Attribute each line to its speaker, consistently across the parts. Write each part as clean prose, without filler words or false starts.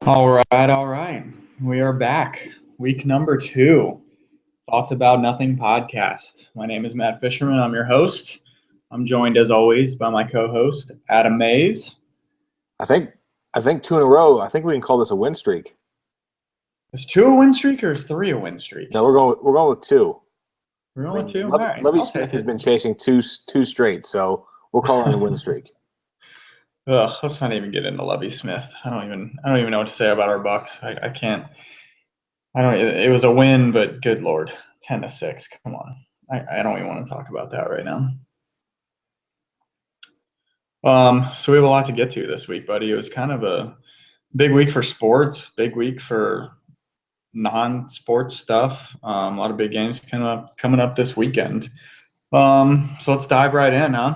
Speaker 1: All right. We are back. Week number 2. Thoughts About Nothing podcast. My name is Matt Fisherman. I'm your host. I'm joined as always by my co-host, Adam Mays.
Speaker 2: I think two in a row. I think we can call this a win streak.
Speaker 1: Is 2 a win streak or is 3 a win streak?
Speaker 2: No, we're going with 2.
Speaker 1: We're going with 2? All right.
Speaker 2: Lovie Smith has been chasing two straight, so we're calling it a win streak.
Speaker 1: Ugh, let's not even get into Lovie Smith. I don't even know what to say about our Bucks. I can't. It was a win, but good Lord, 10-6. Come on. I don't even want to talk about that right now. So we have a lot to get to this week, buddy. It was kind of a big week for sports, big week for non-sports stuff. A lot of big games coming up this weekend. So let's dive right in, huh?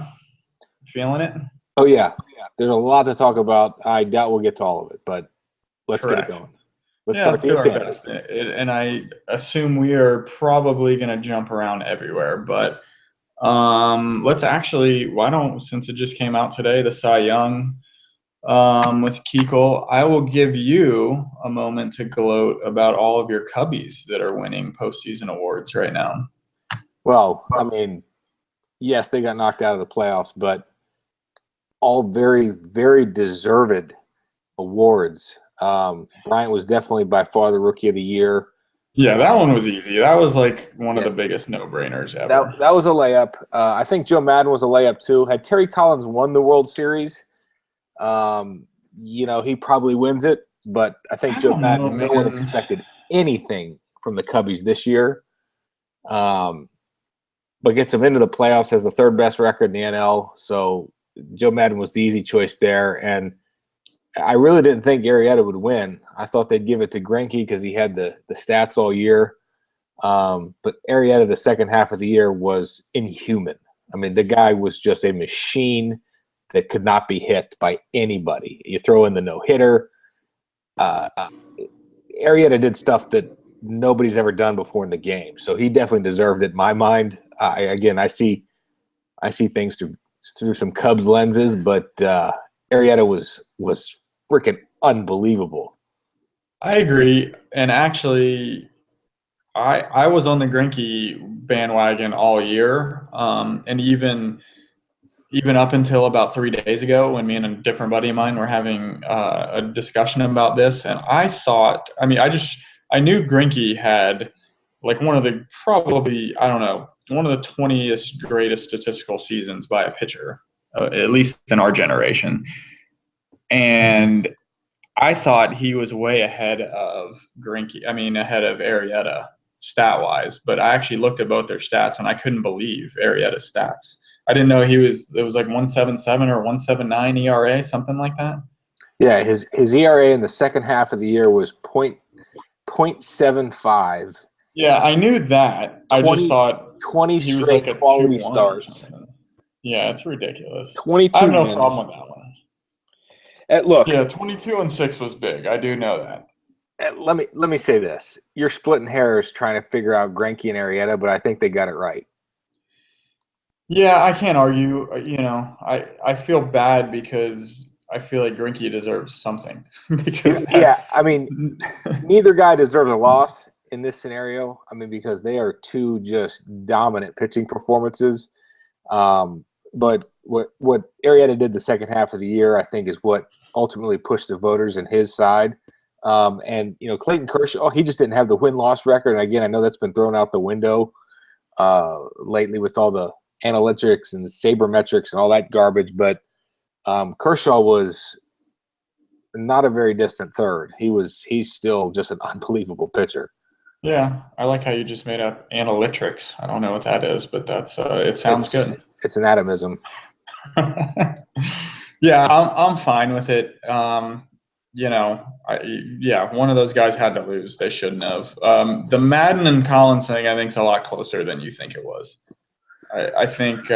Speaker 1: Feeling it?
Speaker 2: Oh yeah. There's a lot to talk about. I doubt we'll get to all of it, but let's get it going.
Speaker 1: Let's do our best. And I assume we are probably going to jump around everywhere, but let's actually, since it just came out today, the Cy Young with Keuchel, I will give you a moment to gloat about all of your Cubbies that are winning postseason awards right now.
Speaker 2: Well, I mean, yes, they got knocked out of the playoffs, but all very, very deserved awards. Bryant was definitely by far the Rookie of the Year.
Speaker 1: Yeah, that one was easy. That was like one of the biggest no-brainers ever.
Speaker 2: That was a layup. I think Joe Madden was a layup too. Had Terry Collins won the World Series, he probably wins it. But I think Joe Madden, no one expected anything from the Cubbies this year. But gets them into the playoffs, has the third best record in the NL. So Joe Madden was the easy choice there. And I really didn't think Arrieta would win. I thought they'd give it to Greinke because he had the stats all year. But Arrieta, the second half of the year, was inhuman. I mean, the guy was just a machine that could not be hit by anybody. You throw in the no-hitter. Arrieta did stuff that nobody's ever done before in the game. So he definitely deserved it in my mind. I see things through some Cubs lenses, but Arrieta was freaking unbelievable.
Speaker 1: I agree, and actually, I was on the Greinke bandwagon all year, and even up until about 3 days ago, when me and a different buddy of mine were having a discussion about this, and I thought, I knew Greinke had like one of the 20th greatest statistical seasons by a pitcher, at least in our generation. And I thought he was way ahead of Arrieta stat-wise. But I actually looked at both their stats, and I couldn't believe Arrieta's stats. I didn't know it was like 1.77 or 1.79 ERA, something like that.
Speaker 2: Yeah, his ERA in the second half of the year was .75.
Speaker 1: Yeah, I knew that. I just thought
Speaker 2: 20
Speaker 1: he was
Speaker 2: straight
Speaker 1: like a
Speaker 2: quality starts.
Speaker 1: Yeah, it's ridiculous.
Speaker 2: 22
Speaker 1: I have no
Speaker 2: wins.
Speaker 1: problem with that one.
Speaker 2: Look,
Speaker 1: 22-6 was big. I do know that.
Speaker 2: Let me say this: you're splitting hairs trying to figure out Greinke and Arrieta, but I think they got it right.
Speaker 1: Yeah, I can't argue. I feel bad because I feel like Greinke deserves something.
Speaker 2: Neither guy deserves a loss in this scenario. I mean, because they are two just dominant pitching performances. But what Arrieta did the second half of the year, I think, is what ultimately pushed the voters in his side. And Clayton Kershaw, he just didn't have the win-loss record. And again, I know that's been thrown out the window lately with all the analytics and the sabermetrics and all that garbage. But Kershaw was not a very distant third. He's still just an unbelievable pitcher.
Speaker 1: Yeah, I like how you just made up analytics. I don't know what that is, but that's it sounds good.
Speaker 2: It's an atomism.
Speaker 1: Yeah, I'm fine with it. One of those guys had to lose. They shouldn't have. The Madden and Collins thing, I think, is a lot closer than you think it was. I think,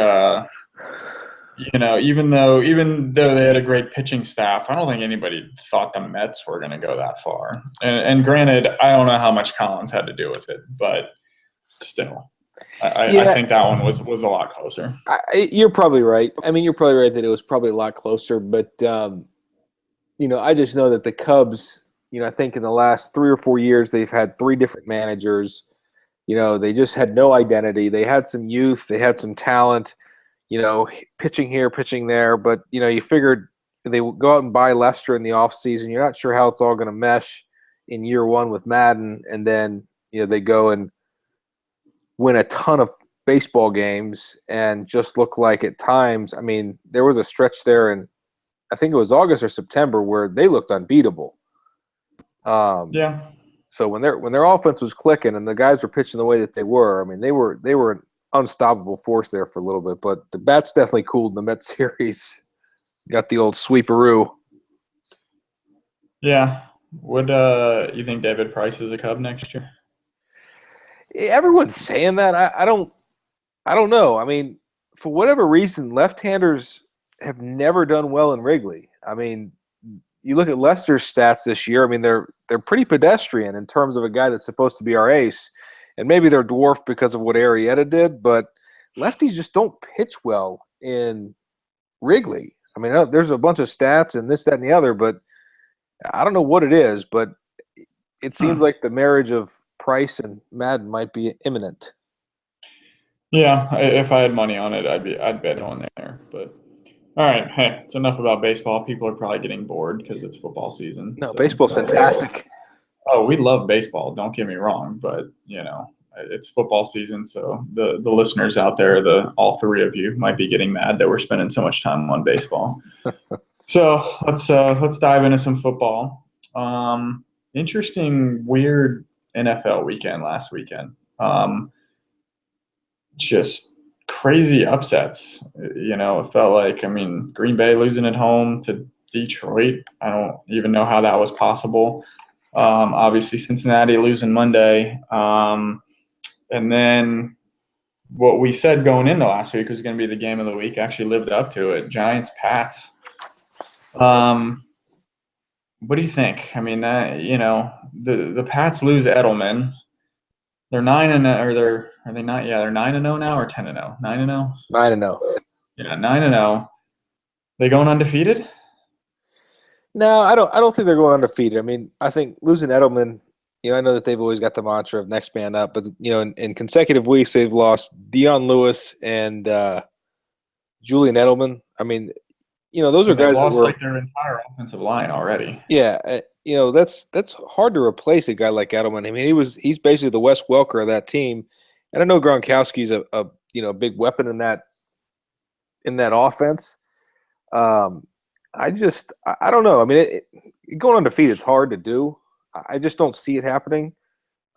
Speaker 1: even though they had a great pitching staff, I don't think anybody thought the Mets were going to go that far. And granted, I don't know how much Collins had to do with it, but still. I think that one was a lot closer.
Speaker 2: You're probably right. I mean, you're probably right that it was probably a lot closer. But, I just know that the Cubs I think in the last 3 or 4 years they've had 3 different managers. They just had no identity. They had some youth, they had some talent, pitching here, pitching there, but you figured they would go out and buy Lester in the offseason. You're not sure how it's all going to mesh in year one with Madden, and then they go and win a ton of baseball games and just look like at times. I mean, there was a stretch there in I think it was August or September where they looked unbeatable.
Speaker 1: Yeah.
Speaker 2: So when their offense was clicking and the guys were pitching the way that they were, I mean, they were an unstoppable force there for a little bit. But the bats definitely cooled in the Mets series. Got the old sweeperoo.
Speaker 1: Yeah. Would you think David Price is a Cub next year?
Speaker 2: Everyone's saying that. I don't know. I mean, for whatever reason, left-handers have never done well in Wrigley. I mean, you look at Lester's stats this year. I mean, they're pretty pedestrian in terms of a guy that's supposed to be our ace, and maybe they're dwarfed because of what Arrieta did. But lefties just don't pitch well in Wrigley. I mean, there's a bunch of stats and this, that, and the other, but I don't know what it is. But it seems like the marriage of Price and Madden might be imminent.
Speaker 1: Yeah, if I had money on it, I'd bet on there. But all right, hey, it's enough about baseball. People are probably getting bored because it's football season.
Speaker 2: No, baseball's fantastic.
Speaker 1: Oh, we love baseball. Don't get me wrong, but it's football season, so the listeners out there, all 3 of you, might be getting mad that we're spending so much time on baseball. So let's dive into some football. Interesting, weird NFL weekend last weekend. Just crazy upsets. It felt like, Green Bay losing at home to Detroit. I don't even know how that was possible. Obviously, Cincinnati losing Monday. And then what we said going into last week was going to be the game of the week actually lived up to it. Giants, Pats. What do you think? I mean, that the Pats lose Edelman. They're 9-0, or are they not? Yeah, they're 9-0 now, or 10-0. 9-0.
Speaker 2: 9-0.
Speaker 1: Yeah, 9-0. They going undefeated?
Speaker 2: No, I don't think they're going undefeated. I mean, I think losing Edelman. I know that they've always got the mantra of next man up, but in consecutive weeks they've lost Dion Lewis and Julian Edelman. I mean, those are guys that
Speaker 1: lost
Speaker 2: were
Speaker 1: like their entire offensive line already.
Speaker 2: Yeah, that's hard to replace a guy like Edelman. I mean, he's basically the Wes Welker of that team, and I know Gronkowski's a big weapon in that offense. I don't know. I mean, going undefeated, it's hard to do. I just don't see it happening.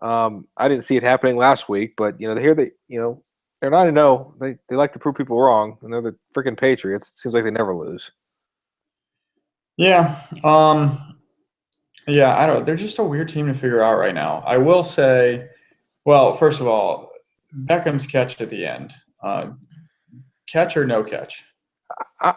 Speaker 2: I didn't see it happening last week, but they're 9-0. They like to prove people wrong, and they're the freaking Patriots. It seems like they never lose.
Speaker 1: Yeah. Yeah, I don't. They're just a weird team to figure out right now. I will say, well, first of all, Beckham's catch at the end. Catch or no catch?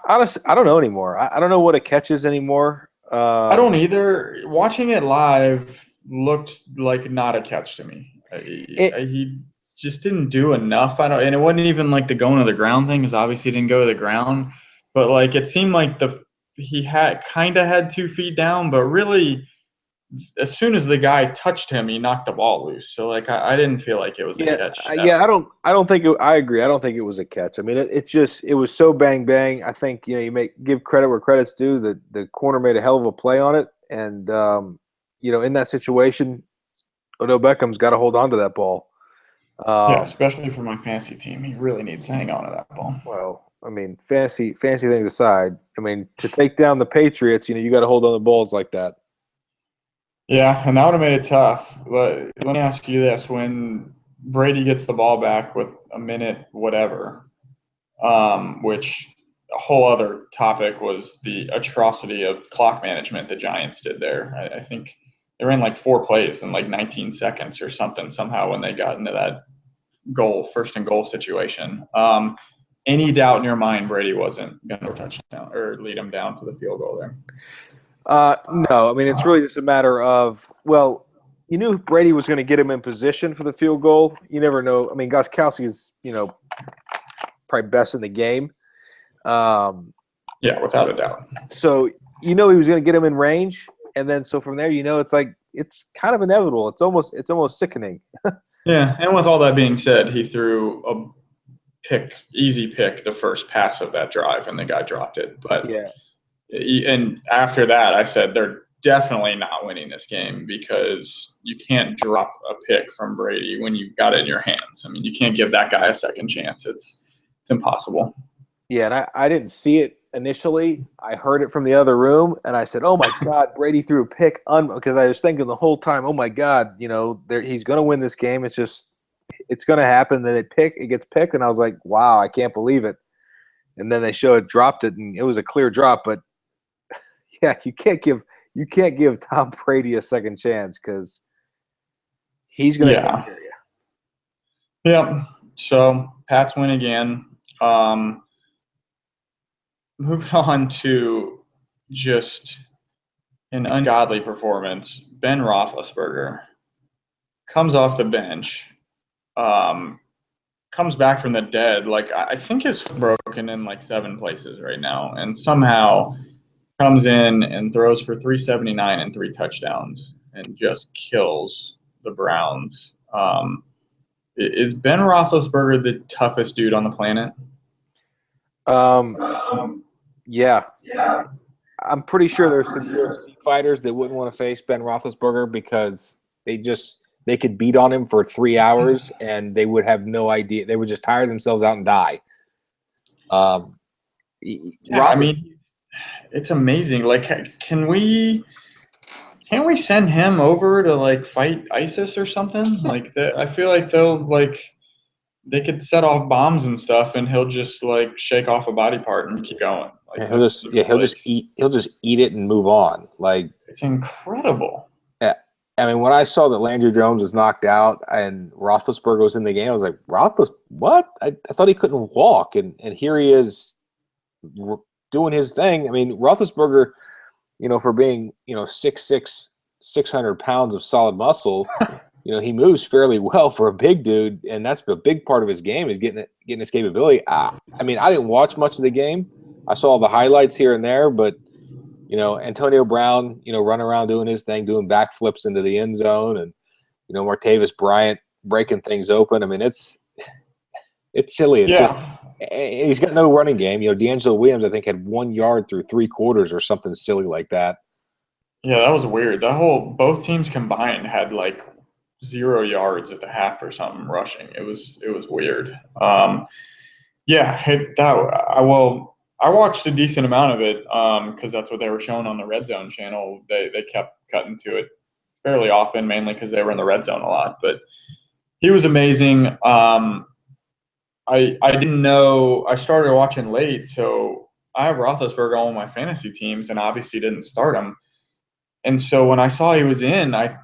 Speaker 2: Honestly, I don't know anymore. I don't know what a catch is anymore.
Speaker 1: I don't either. Watching it live looked like not a catch to me. He just didn't do enough. And it wasn't even like the going to the ground thing, because obviously he didn't go to the ground. But like it seemed like he had 2 feet down, but really, as soon as the guy touched him, he knocked the ball loose. So like I didn't feel like it was a catch.
Speaker 2: Yeah, I don't think I agree. I don't think it was a catch. I mean, it was so bang bang. I think you give credit where credit's due. The corner made a hell of a play on it, and in that situation, Odell Beckham's got to hold on to that ball.
Speaker 1: Yeah, especially for my fantasy team, he really needs to hang on to that ball.
Speaker 2: Well, I mean, fantasy things aside, I mean, to take down the Patriots, you got to hold on to balls like that.
Speaker 1: Yeah, and that would have made it tough. But let me ask you this: when Brady gets the ball back with a minute, whatever, which a whole other topic was the atrocity of clock management the Giants did there. I think they ran like 4 plays in like 19 seconds or something somehow when they got into that first and goal situation. Any doubt in your mind Brady wasn't going to touchdown or lead him down for the field goal there?
Speaker 2: No, I mean, it's really just a matter of, well, you knew Brady was going to get him in position for the field goal. You never know. I mean, Gostkowski is, probably best in the game.
Speaker 1: Yeah, without a doubt.
Speaker 2: So, he was going to get him in range. And then so from there, it's like it's kind of inevitable. It's almost sickening.
Speaker 1: Yeah, and with all that being said, he threw a easy pick, the first pass of that drive, and the guy dropped it. But
Speaker 2: Yeah.
Speaker 1: And after that, I said they're definitely not winning this game because you can't drop a pick from Brady when you've got it in your hands. I mean, you can't give that guy a second chance. It's impossible.
Speaker 2: Yeah, and I didn't see it initially. I heard it from the other room, and I said, "Oh my God, Brady threw a pick!" Because I was thinking the whole time, "Oh my God, he's going to win this game. It's going to happen." Then it gets picked, and I was like, "Wow, I can't believe it." And then they show it dropped it, and it was a clear drop. But yeah, you can't give Tom Brady a second chance because he's going to take care of you.
Speaker 1: Yeah. So Pats win again. Moving on to just an ungodly performance. Ben Roethlisberger comes off the bench, comes back from the dead. Like, I think his broken in like 7 places right now, and somehow comes in and throws for 379 and 3 touchdowns and just kills the Browns. Is Ben Roethlisberger the toughest dude on the planet?
Speaker 2: Yeah. I'm pretty sure there's some UFC fighters that wouldn't want to face Ben Roethlisberger because they could beat on him for 3 hours and they would have no idea. They would just tire themselves out and die.
Speaker 1: I mean, it's amazing. Like, can't we send him over to like fight ISIS or something? Like that, I feel like they could set off bombs and stuff, and he'll just like shake off a body part and keep going. Like,
Speaker 2: he'll just eat it and move on. Like,
Speaker 1: it's incredible.
Speaker 2: Yeah, I mean, when I saw that Landry Jones was knocked out and Roethlisberger was in the game, I was like, what? I thought he couldn't walk, and here he is doing his thing. I mean, Roethlisberger, for being 6'6", 600 pounds of solid muscle. He moves fairly well for a big dude, and that's a big part of his game is getting his capability. I mean, I didn't watch much of the game. I saw the highlights here and there, but Antonio Brown, running around doing his thing, doing backflips into the end zone, and Martavis Bryant breaking things open. I mean, it's silly. It's just he's got no running game. D'Angelo Williams, I think, had 1 yard through 3 quarters or something silly like that.
Speaker 1: Yeah, that was weird. Both teams combined had like 0 yards at the half or something rushing. It was weird. I watched a decent amount of it because that's what they were showing on the Red Zone channel. They kept cutting to it fairly often, mainly because they were in the red zone a lot. But he was amazing. I didn't know. I started watching late, so I have Roethlisberger on my fantasy teams, and obviously didn't start him. And so when I saw he was in, I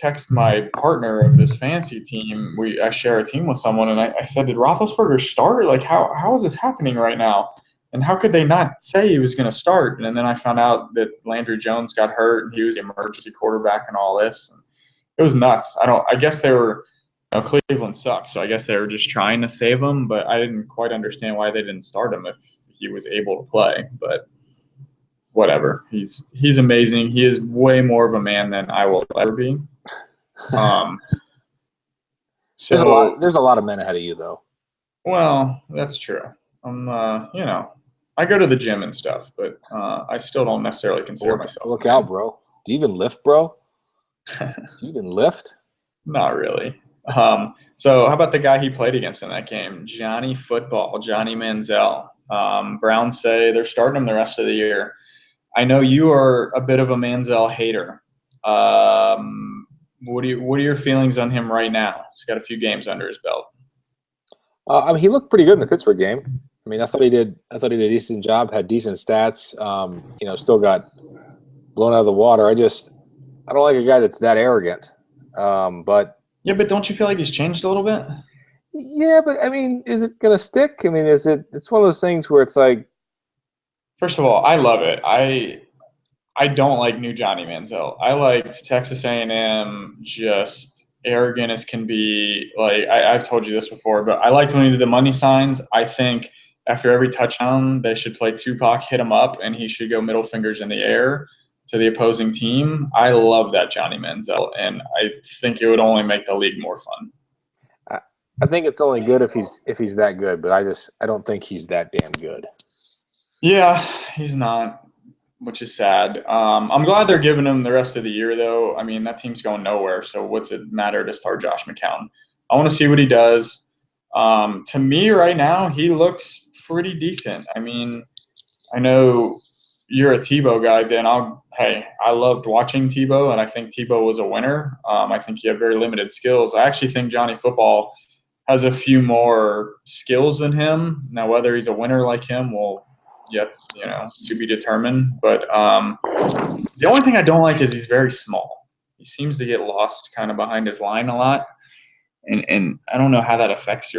Speaker 1: texted my partner of this fantasy team. I share a team with someone, and I said, "Did Roethlisberger start? Like, how is this happening right now? And how could they not say he was going to start?" And then I found out that Landry Jones got hurt, and he was the emergency quarterback and all this. And it was nuts. I guess they were. Cleveland sucks, so I guess they were just trying to save him. But I didn't quite understand why they didn't start him if he was able to play. But whatever. He's amazing. He is way more of a man than I will ever be.
Speaker 2: So there's a lot of men ahead of you, though.
Speaker 1: Well, that's true. I go to the gym and stuff, but I still don't necessarily consider myself.
Speaker 2: Look out, bro. Do you even lift, bro? Do you even lift?
Speaker 1: Not really. So how about the guy he played against in that game, Johnny Football, Johnny Manziel? Browns say they're starting him the rest of the year. I know you are a bit of a Manziel hater. What are your feelings on him right now? He's got a few games under his belt.
Speaker 2: I mean, he looked pretty good in the Pittsburgh game. I mean, I thought he did a decent job, had decent stats. Still got blown out of the water. I don't like a guy that's that arrogant. But
Speaker 1: don't you feel like he's changed a little bit?
Speaker 2: Yeah, but I mean, is it gonna stick? I mean, it's one of those things where it's like.
Speaker 1: First of all, I love it. I don't like new Johnny Manziel. I liked Texas A&M, just arrogant as can be. Like I've told you this before, but I liked when he did the money signs. I think after every touchdown, they should play Tupac, hit him up, and he should go middle fingers in the air. to the opposing team. I love that Johnny Manziel, and I think it would only make the league more fun.
Speaker 2: I think it's only good if he's that good, but I don't think he's that damn good.
Speaker 1: Yeah, he's not, which is sad. I'm glad they're giving him the rest of the year, though. I mean, that team's going nowhere, so what's it matter to start Josh McCown? I want to see what he does. To me, right now, he looks pretty decent. I mean, I know you're a Tebow guy, then I loved watching Tebow, and I think Tebow was a winner. I think he had very limited skills. I actually think Johnny Football has a few more skills than him. Now, whether he's a winner like him will yet, to be determined. But the only thing I don't like is he's very small. He seems to get lost kind of behind his line a lot, and I don't know how that affects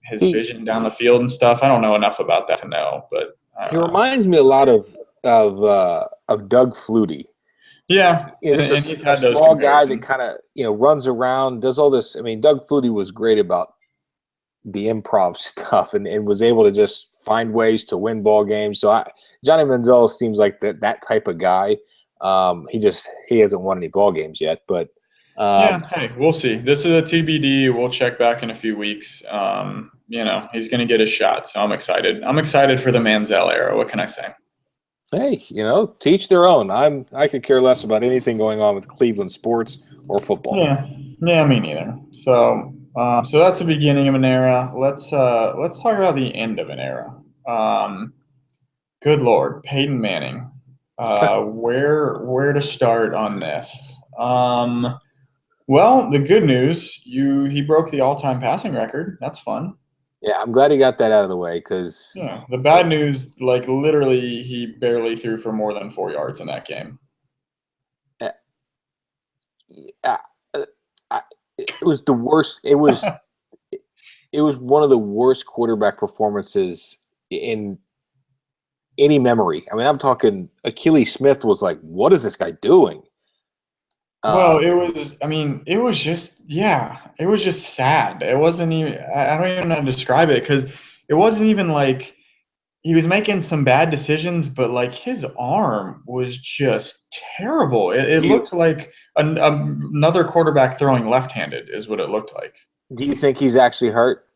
Speaker 1: his vision down the field and stuff. I don't know enough about that to know, but
Speaker 2: he reminds me a lot of Doug Flutie.
Speaker 1: Yeah,
Speaker 2: and he's had those small guy that kind of runs around, does all this. I mean, Doug Flutie was great about the improv stuff and was able to just find ways to win ball games. So Johnny Manziel seems like that type of guy. He hasn't won any ball games yet, but
Speaker 1: hey, we'll see. This is a TBD. We'll check back in a few weeks. He's going to get his shot, so I'm excited. I'm excited for the Manziel era. What can I say?
Speaker 2: Hey, teach their own. I could care less about anything going on with Cleveland sports or football.
Speaker 1: Yeah, me neither. So that's the beginning of an era. Let's talk about the end of an era. Good Lord, Peyton Manning. Where to start on this? Well, the good news, he broke the all-time passing record. That's fun.
Speaker 2: Yeah, I'm glad he got that out of the way because.
Speaker 1: Yeah, the bad news, like literally, he barely threw for more than 4 yards in that game.
Speaker 2: It was the worst. It was one of the worst quarterback performances in any memory. I mean, I'm talking Achilles Smith was like, what is this guy doing?
Speaker 1: Well, it was just sad. It wasn't even, I don't even know how to describe it because it wasn't even like he was making some bad decisions, but like his arm was just terrible. It looked like another quarterback throwing left-handed is what it looked like.
Speaker 2: Do you think he's actually hurt?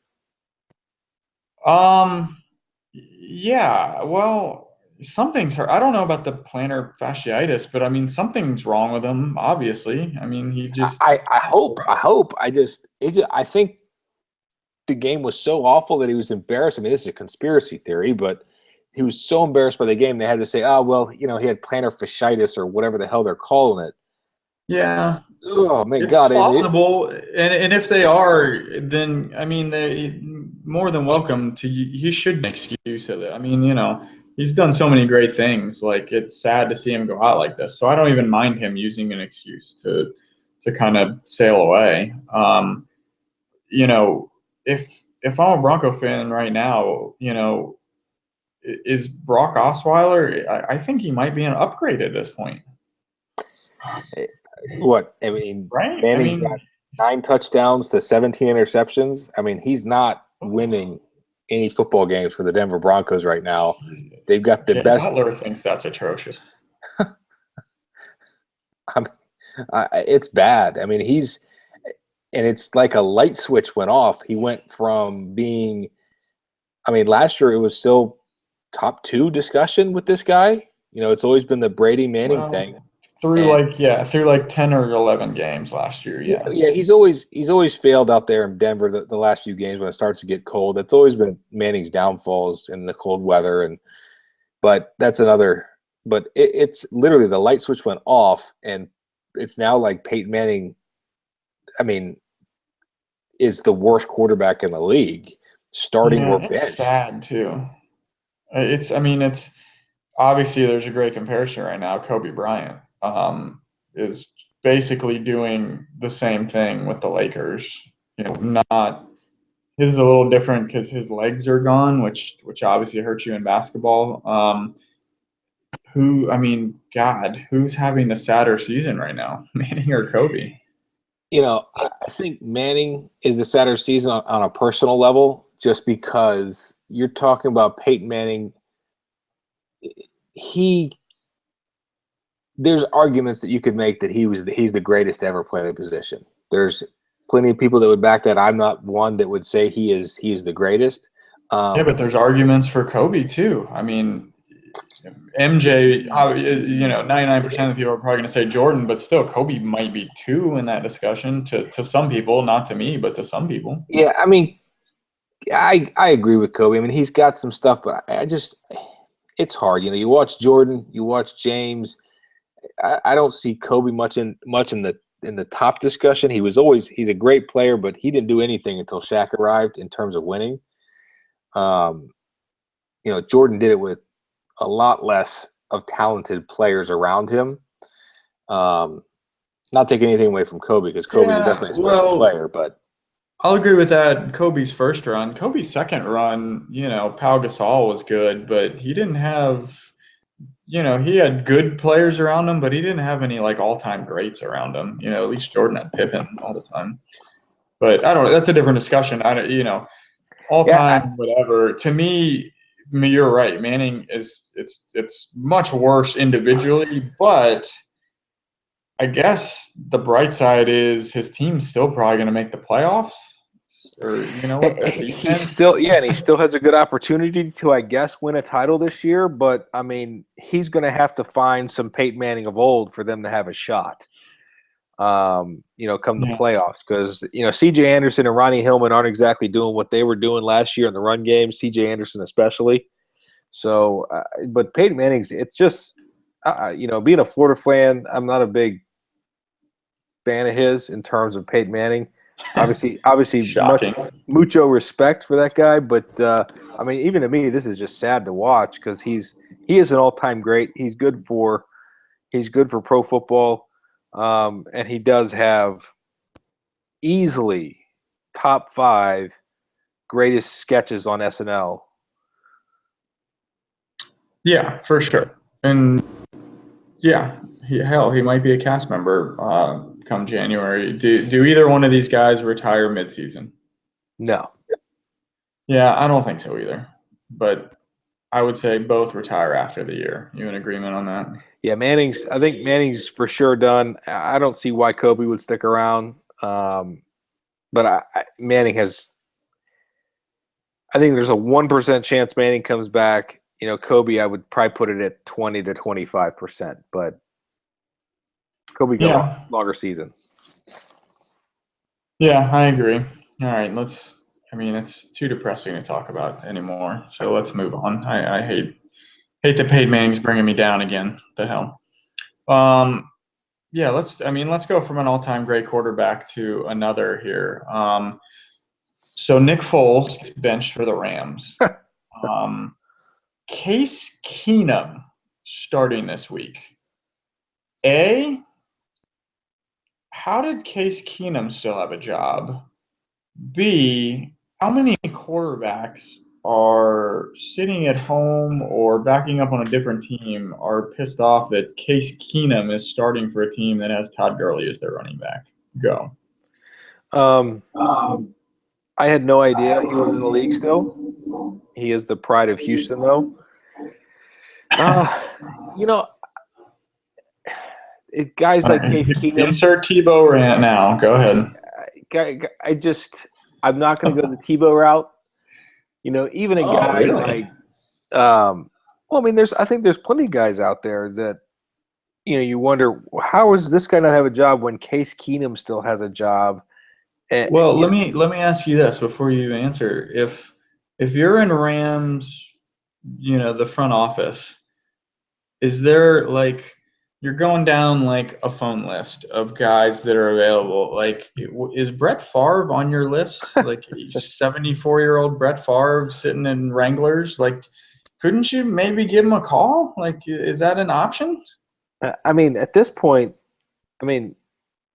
Speaker 1: Yeah, well, something's hurt. I don't know about the plantar fasciitis, but I mean, something's wrong with him. Obviously, I mean, he just.
Speaker 2: I hope. I think the game was so awful that he was embarrassed. I mean, this is a conspiracy theory, but he was so embarrassed by the game they had to say, "Oh, well, he had plantar fasciitis or whatever the hell they're calling it."
Speaker 1: Yeah.
Speaker 2: Oh my
Speaker 1: it's
Speaker 2: God!
Speaker 1: Plausible, and if they are, then I mean, they more than welcome to. He should make excuse of it. I mean, he's done so many great things. Like it's sad to see him go out like this. So I don't even mind him using an excuse to kind of sail away. If I'm a Bronco fan right now, is Brock Osweiler? I think he might be an upgrade at this point.
Speaker 2: What I mean,
Speaker 1: right?
Speaker 2: Manning's got 9 touchdowns to 17 interceptions. I mean, he's not winning any football games for the Denver Broncos right now.
Speaker 1: Jesus.
Speaker 2: They've got the
Speaker 1: Jay
Speaker 2: best.
Speaker 1: Cutler thinks that's atrocious.
Speaker 2: It's bad. I mean, and it's like a light switch went off. He went from being, I mean, last year it was still top 2 discussion with this guy. It's always been the Brady Manning thing.
Speaker 1: Through like 10 or 11 games last year.
Speaker 2: Yeah. He's always failed out there in Denver the last few games when it starts to get cold. That's always been Manning's downfalls in the cold weather, but that's another. But it's literally the light switch went off, and it's now like Peyton Manning. I mean, is the worst quarterback in the league, starting or bench.
Speaker 1: It's sad too. It's obviously there's a great comparison right now. Kobe Bryant is basically doing the same thing with the Lakers. Not his is a little different because his legs are gone, which obviously hurts you in basketball. Who's having a sadder season right now, Manning or Kobe?
Speaker 2: I think Manning is the sadder season on a personal level, just because you're talking about Peyton Manning. He there's arguments that you could make that he's the greatest to ever play the position. There's plenty of people that would back that. I'm not one that would say he is the greatest.
Speaker 1: Yeah, but there's arguments for Kobe too. I mean, MJ, 99% of the people are probably going to say Jordan, but still, Kobe might be two in that discussion to some people, not to me, but to some people.
Speaker 2: Yeah, I mean, I agree with Kobe. I mean, he's got some stuff, but it's hard. You watch Jordan, you watch James. I don't see Kobe much in the top discussion. He's a great player, but he didn't do anything until Shaq arrived in terms of winning. Jordan did it with a lot less of talented players around him. Not taking anything away from Kobe, because Kobe's definitely a special player, but
Speaker 1: I'll agree with that. Kobe's first run. Kobe's second run, Pau Gasol was good, but he didn't have, he had good players around him, but he didn't have any like all-time greats around him. At least Jordan had Pippen all the time. But I don't know. That's a different discussion. All-time, whatever. To me, you're right. Manning it's much worse individually, but I guess the bright side is his team's still probably going to make the playoffs. Or
Speaker 2: he still has a good opportunity to, I guess, win a title this year. But I mean, he's going to have to find some Peyton Manning of old for them to have a shot. Come the playoffs, because C.J. Anderson and Ronnie Hillman aren't exactly doing what they were doing last year in the run game. C.J. Anderson especially. So, but Peyton Manning's, it's just being a Florida fan, I'm not a big fan of his in terms of Peyton Manning. Obviously, mucho respect for that guy, but I mean, even to me, this is just sad to watch, because he is an all-time great. He's good for pro football, and he does have easily top 5 greatest sketches on SNL.
Speaker 1: Yeah, for sure, and yeah, he might be a cast member come January. Do either one of these guys retire midseason?
Speaker 2: No.
Speaker 1: Yeah, I don't think so either. But I would say both retire after the year. You in agreement on that?
Speaker 2: Yeah, I think Manning's for sure done. I don't see why Kobe would stick around. But Manning has. I think there's a 1% chance Manning comes back. Kobe, I would probably put it at 20 to 25%, but Kobe got a longer season.
Speaker 1: Yeah, I agree. All right, it's too depressing to talk about anymore, so let's move on. I hate that Peyton Manning's bringing me down again. The hell. Yeah, let's go from an all-time great quarterback to another here. So Nick Foles gets benched for the Rams. Case Keenum starting this week. How did Case Keenum still have a job? B, how many quarterbacks are sitting at home or backing up on a different team are pissed off that Case Keenum is starting for a team that has Todd Gurley as their running back? Go.
Speaker 2: I had no idea he was in the league still. He is the pride of Houston, though. Guys like Case Keenum.
Speaker 1: Insert Tebow rant now. Go ahead.
Speaker 2: I'm not going to go the Tebow route. Even a guy like, I think there's plenty of guys out there that, you wonder, how does this guy not have a job when Case Keenum still has a job?
Speaker 1: Well, let me ask you this before you even answer. If you're in Rams, the front office, is there like you're going down like a phone list of guys that are available? Like, is Brett Favre on your list? Like 74-year-old Brett Favre sitting in Wranglers? Like, couldn't you maybe give him a call? Like, is that an option?
Speaker 2: I mean, at this point,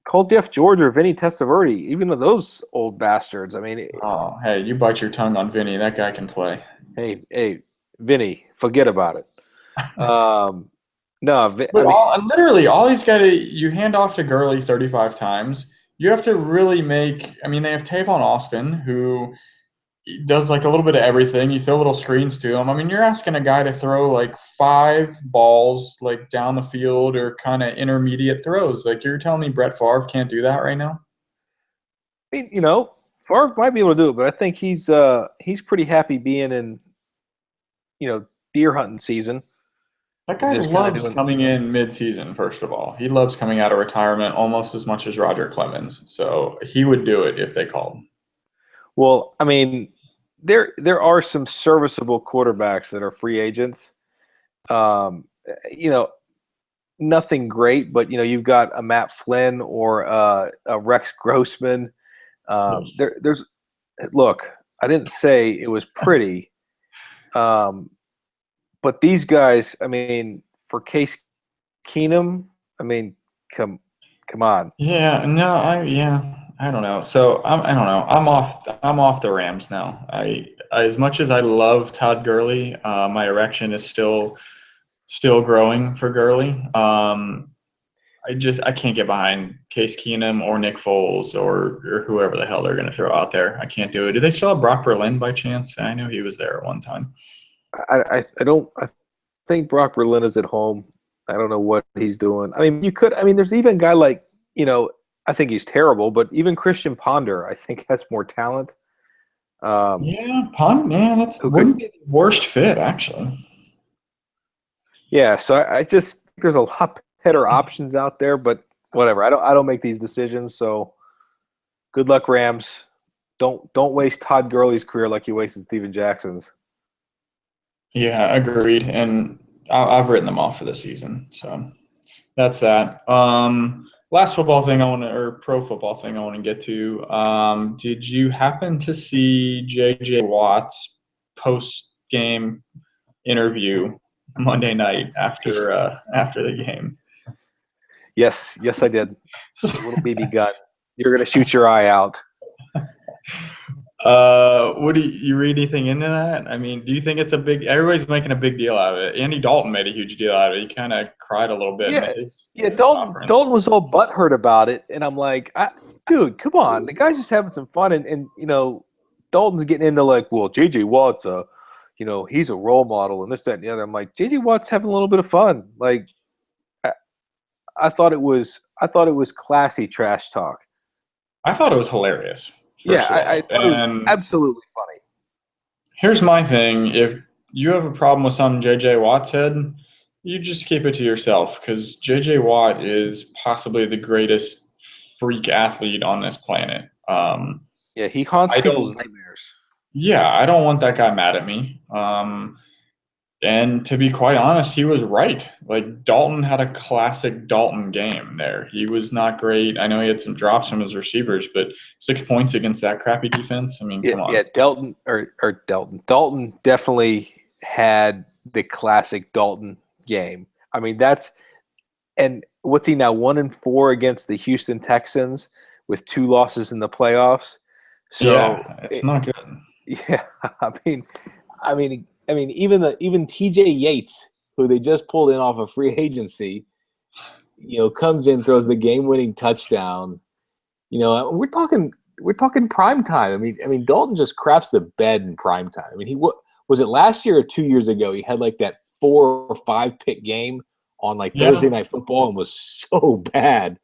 Speaker 2: call Jeff George or Vinny Testaverde, even to those old bastards.
Speaker 1: Oh, hey, you bite your tongue on Vinny. That guy can play.
Speaker 2: Hey, Vinny, forget about it. No,
Speaker 1: literally, all he's got you hand off to Gurley 35 times. You have to really make – they have Tavon Austin, who he does like a little bit of everything. You throw little screens to him. I mean, you're asking a guy to throw like 5 balls like down the field or kind of intermediate throws. Like you're telling me Brett Favre can't do that right now?
Speaker 3: I mean, Favre might be able to do it, but I think he's pretty happy being in, deer hunting season.
Speaker 1: That guy
Speaker 3: Just kinda
Speaker 1: loves
Speaker 3: doing-
Speaker 1: coming in mid-season, first of all. He loves coming out of retirement almost as much as Roger Clemens. So he would do it if they called.
Speaker 3: Well, I mean, there are some serviceable quarterbacks that are free agents. Um, Nothing great, but you've got a Matt Flynn or a Rex Grossman. There's look. I didn't say it was pretty, but these guys. I mean, for Case Keenum, I mean, come on.
Speaker 1: Yeah, no, I don't know. So I don't know. I'm off the Rams now. I as much as I love Todd Gurley, my erection is still growing for Gurley. I can't get behind Case Keenum or Nick Foles or whoever the hell they're going to throw out there. I can't do it. Do they still have Brock Berlin by chance? I know he was there at one time.
Speaker 3: I don't. I think Brock Berlin is at home. I don't know what he's doing. I mean, there's even a guy like, I think he's terrible, but even Christian Ponder, I think, has more talent.
Speaker 1: That's wouldn't be the worst fit, actually.
Speaker 3: Yeah, so I just think there's a lot better options out there, but whatever. I don't make these decisions, so good luck, Rams. Don't waste Todd Gurley's career like you wasted Steven Jackson's.
Speaker 1: Yeah, agreed. And I've written them off for the season, so that's that. Last football thing or pro football thing I want to get to. Did you happen to see J.J. Watt's post-game interview Monday night after the game?
Speaker 3: Yes, I did. A little BB gun. You're gonna shoot your eye out.
Speaker 1: What do you read anything into that? I mean, do you think it's everybody's making a big deal out of it. Andy Dalton made a huge deal out of it. He kind of cried a little bit.
Speaker 3: Dalton was all butthurt about it, and I'm like, dude, come on. The guy's just having some fun, and Dalton's getting into like, well, J.J. Watt's he's a role model and this, that, and the other. I'm like, J.J. Watt's having a little bit of fun. Like, I thought it was classy trash talk.
Speaker 1: I thought it was hilarious.
Speaker 3: I thought it was absolutely funny.
Speaker 1: Here's my thing. If you have a problem with something J.J. Watt said, you just keep it to yourself, because J.J. Watt is possibly the greatest freak athlete on this planet.
Speaker 3: He haunts people's nightmares.
Speaker 1: Yeah, I don't want that guy mad at me. And to be quite honest, he was right. Like, Dalton had a classic Dalton game there. He was not great. I know he had some drops from his receivers, but 6 points against that crappy defense. I mean, come on.
Speaker 3: Yeah, Dalton definitely had the classic Dalton game. I mean, and what's he now, 1-4 against the Houston Texans with 2 losses in the playoffs. So
Speaker 1: yeah, it's not good.
Speaker 3: Yeah, I mean, even T.J. Yates, who they just pulled in off of free agency, comes in, throws the game-winning touchdown. We're talking prime time. I mean, Dalton just craps the bed in prime time. I mean, was it last year or 2 years ago? He had like that 4 or 5 pick game on Thursday Night Football and was so bad.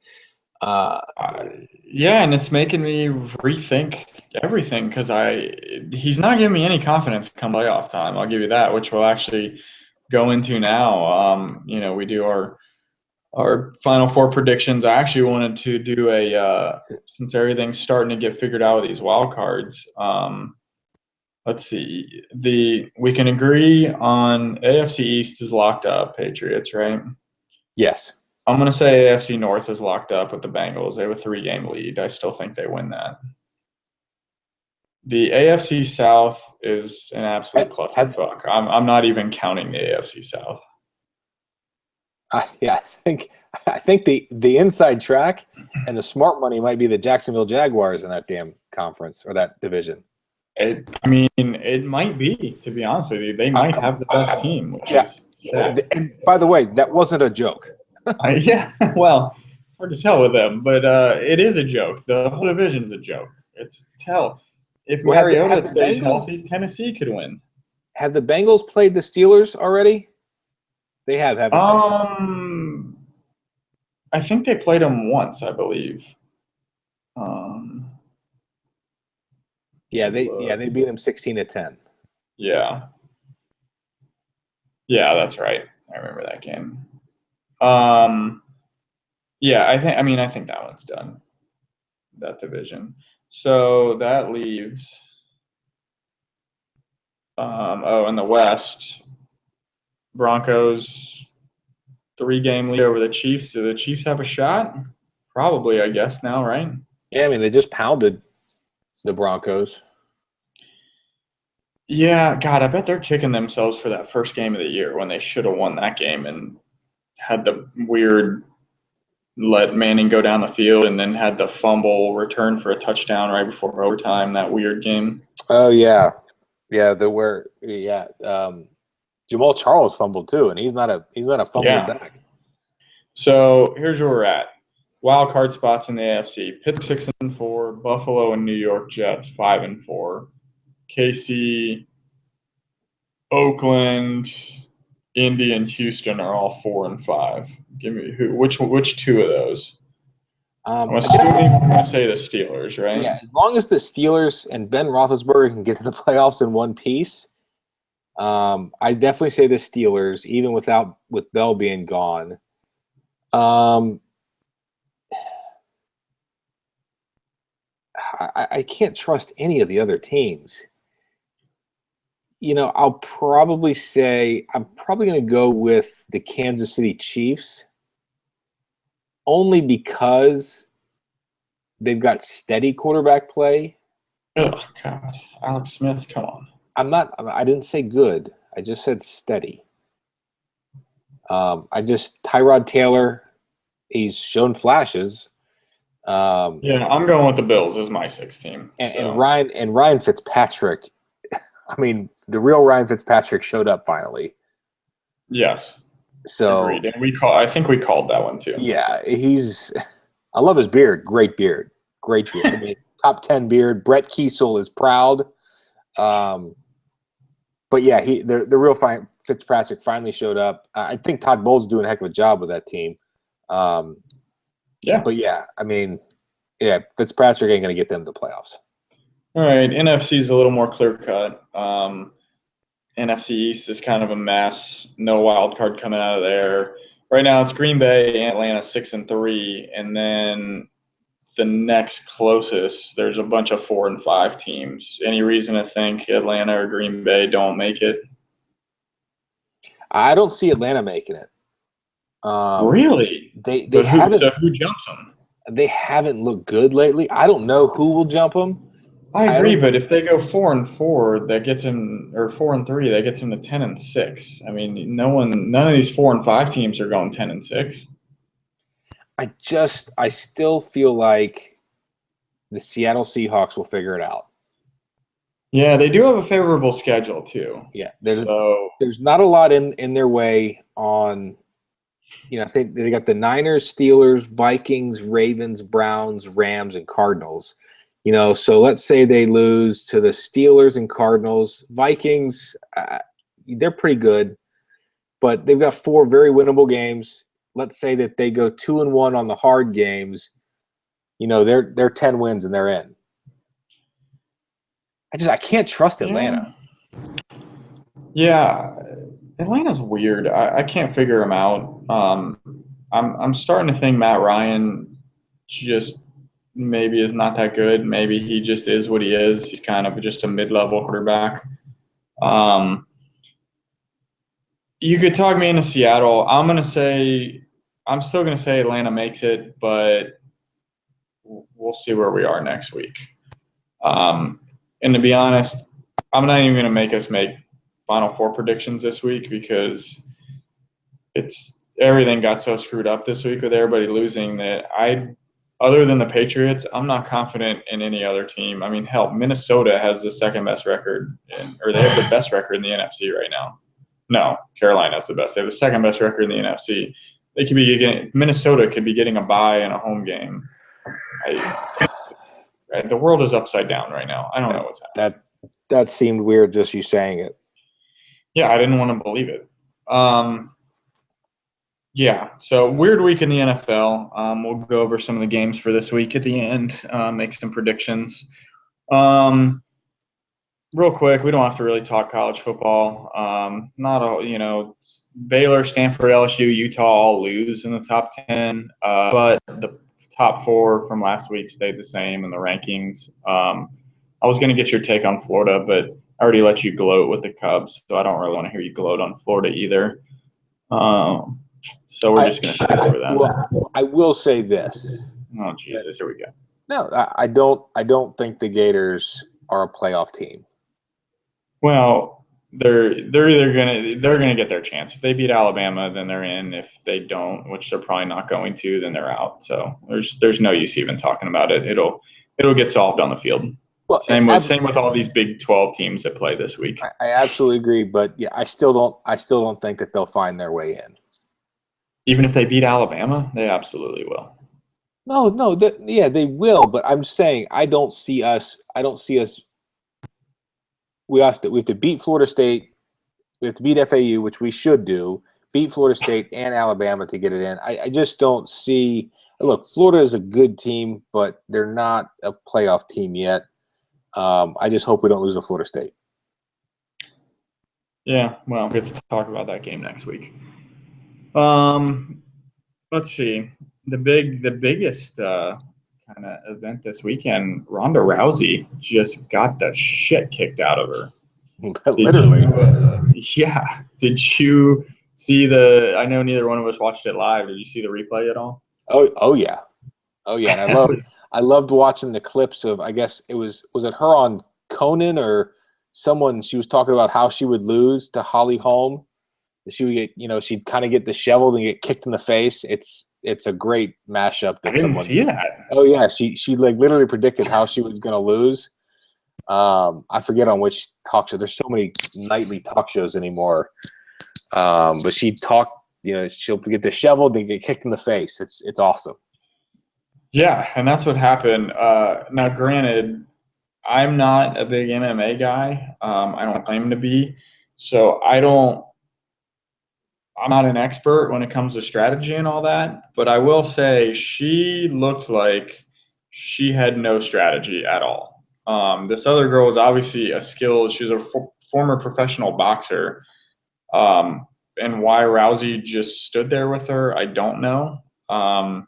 Speaker 1: And it's making me rethink everything, because he's not giving me any confidence come playoff time. I'll give you that, which we'll actually go into now. We do our Final Four predictions. I actually wanted to do since everything's starting to get figured out with these wild cards. Let's see. We can agree on AFC East is locked up, Patriots, right?
Speaker 3: Yes.
Speaker 1: I'm going to say AFC North is locked up with the Bengals. They have a 3-game lead. I still think they win that. The AFC South is an absolute clusterfuck. I'm not even counting the AFC South.
Speaker 2: I think the inside track and the smart money might be the Jacksonville Jaguars in that damn conference or that division.
Speaker 1: It might be, to be honest with you. They might have the best team, which is sad.
Speaker 2: And by the way, that wasn't a joke.
Speaker 1: Well, it's hard to tell with them, but it is a joke. The whole division's a joke. if
Speaker 3: Well,
Speaker 1: Mariota
Speaker 3: have the
Speaker 1: stays
Speaker 3: Bengals-
Speaker 1: healthy, Tennessee could win.
Speaker 3: Have the Bengals played the Steelers already? They have, haven't
Speaker 1: I think they played them once, I believe. Um,
Speaker 3: they? They beat them 16-10.
Speaker 1: yeah. Yeah, that's right. I remember that game. Yeah, I think that one's done. That division. So that leaves in the West, Broncos 3-game lead over the Chiefs. Do the Chiefs have a shot? Probably, I guess now, right?
Speaker 3: Yeah, I mean, they just pounded the Broncos.
Speaker 1: Yeah, God, I bet they're kicking themselves for that first game of the year when they should have won that game and had the weird let Manning go down the field and then had the fumble return for a touchdown right before overtime, that weird game.
Speaker 3: Oh, yeah. Yeah, Jamal Charles fumbled too, and he's not a fumbling back.
Speaker 1: So here's where we're at. Wild card spots in the AFC. Pittsburgh 6-4, Buffalo and New York Jets 5-4. KC, Oakland, Indy, and Houston are all 4-5. Give me which two of those? I'm assuming we're going to say the Steelers, right?
Speaker 3: Yeah, as long as the Steelers and Ben Roethlisberger can get to the playoffs in one piece, I definitely say the Steelers, even with Bell being gone. I can't trust any of the other teams. I'll probably say I'm probably going to go with the Kansas City Chiefs, only because they've got steady quarterback play.
Speaker 1: Oh, God. Alex Smith, come on.
Speaker 3: I didn't say good. I just said steady. Tyrod Taylor, he's shown flashes.
Speaker 1: Yeah, I'm going with the Bills as my sixth team.
Speaker 3: And Ryan Fitzpatrick. I mean, the real Ryan Fitzpatrick showed up finally.
Speaker 1: Yes.
Speaker 3: So
Speaker 1: agreed. And I think we called that one too.
Speaker 3: Yeah, I love his beard. Great beard. I mean, top 10 beard. Brett Kiesel is proud. But yeah, the real Fitzpatrick finally showed up. I think Todd Bowles is doing a heck of a job with that team.
Speaker 1: Yeah.
Speaker 3: But yeah, I mean, yeah, Fitzpatrick ain't going to get them to the playoffs.
Speaker 1: All right, NFC is a little more clear cut. NFC East is kind of a mess. No wild card coming out of there. Right now, it's Green Bay and Atlanta 6-3, and then the next closest, there's a bunch of 4-5 teams. Any reason to think Atlanta or Green Bay don't make it?
Speaker 3: I don't see Atlanta making it.
Speaker 1: Really?
Speaker 3: They haven't.
Speaker 1: So who jumps them?
Speaker 3: They haven't looked good lately. I don't know who will jump them.
Speaker 1: I agree, but if they go 4-4, that gets him, or 4-3, that gets him to 10-6. I mean, none of these 4-5 teams are going 10-6.
Speaker 3: I still feel like the Seattle Seahawks will figure it out.
Speaker 1: Yeah, they do have a favorable schedule too.
Speaker 3: Yeah, there's not a lot in their way on. I think they got the Niners, Steelers, Vikings, Ravens, Browns, Rams, and Cardinals. So let's say they lose to the Steelers and Cardinals. Vikings, they're pretty good, but they've got 4 very winnable games. Let's say that they go 2-1 on the hard games. They're 10 wins and they're in. I can't trust Atlanta.
Speaker 1: Yeah, Atlanta's weird. I can't figure them out. I'm starting to think Matt Ryan just maybe is not that good. Maybe he just is what he is. He's kind of just a mid-level quarterback. You could talk me into Seattle. I'm still gonna say Atlanta makes it, but we'll see where we are next week. And to be honest, I'm not even gonna make us make Final Four predictions this week because everything got so screwed up this week with everybody losing that other than the Patriots, I'm not confident in any other team. I mean, hell, Minnesota has the second best record, or they have the best record in the NFC right now. No, Carolina's the best. They have the second best record in the NFC. Minnesota could be getting a bye in a home game. The world is upside down right now. I don't know what's happening.
Speaker 2: That seemed weird, just you saying it.
Speaker 1: Yeah, I didn't want to believe it. Yeah, so weird week in the NFL. We'll go over some of the games for this week at the end, make some predictions. Real quick, we don't have to really talk college football. Baylor, Stanford, LSU, Utah all lose in the top 10, but the top 4 from last week stayed the same in the rankings. I was going to get your take on Florida, but I already let you gloat with the Cubs, so I don't really want to hear you gloat on Florida either. So we're just going to skip over that.
Speaker 2: Well, I will say this.
Speaker 1: Oh, Jesus, here we go.
Speaker 2: No, I don't think the Gators are a playoff team.
Speaker 1: Well, they're either gonna get their chance. If they beat Alabama, then they're in. If they don't, which they're probably not going to, then they're out. So there's no use even talking about it. It'll get solved on the field.
Speaker 2: Well,
Speaker 1: same with all these Big 12 teams that play this week.
Speaker 2: I absolutely agree, but yeah, I still don't think that they'll find their way in.
Speaker 1: Even if they beat Alabama, they absolutely will.
Speaker 2: No, they will. But I'm saying I don't see us. We have to beat Florida State. We have to beat FAU, which we should do. Beat Florida State and Alabama to get it in. I just don't see. Look, Florida is a good team, but they're not a playoff team yet. I just hope we don't lose to Florida State.
Speaker 1: Yeah, well, we get to talk about that game next week. Let's see. The biggest kind of event this weekend, Ronda Rousey just got the shit kicked out of her.
Speaker 2: Literally.
Speaker 1: Yeah. Did you see I know neither one of us watched it live. Did you see the replay at all?
Speaker 2: Oh yeah. And I loved watching the clips of, I guess was it her on Conan or someone, she was talking about how she would lose to Holly Holm. She would get, she'd kind of get disheveled and get kicked in the face. It's a great mashup.
Speaker 1: I didn't see that.
Speaker 2: Oh yeah, she like literally predicted how she was going to lose. I forget on which talk show. There's so many nightly talk shows anymore. But she talked. She'll get disheveled and get kicked in the face. It's awesome.
Speaker 1: Yeah, and that's what happened. Now, granted, I'm not a big MMA guy. I don't claim to be, so I'm not an expert when it comes to strategy and all that, but I will say she looked like she had no strategy at all. This other girl was obviously she's a former professional boxer. And why Rousey just stood there with her, I don't know. But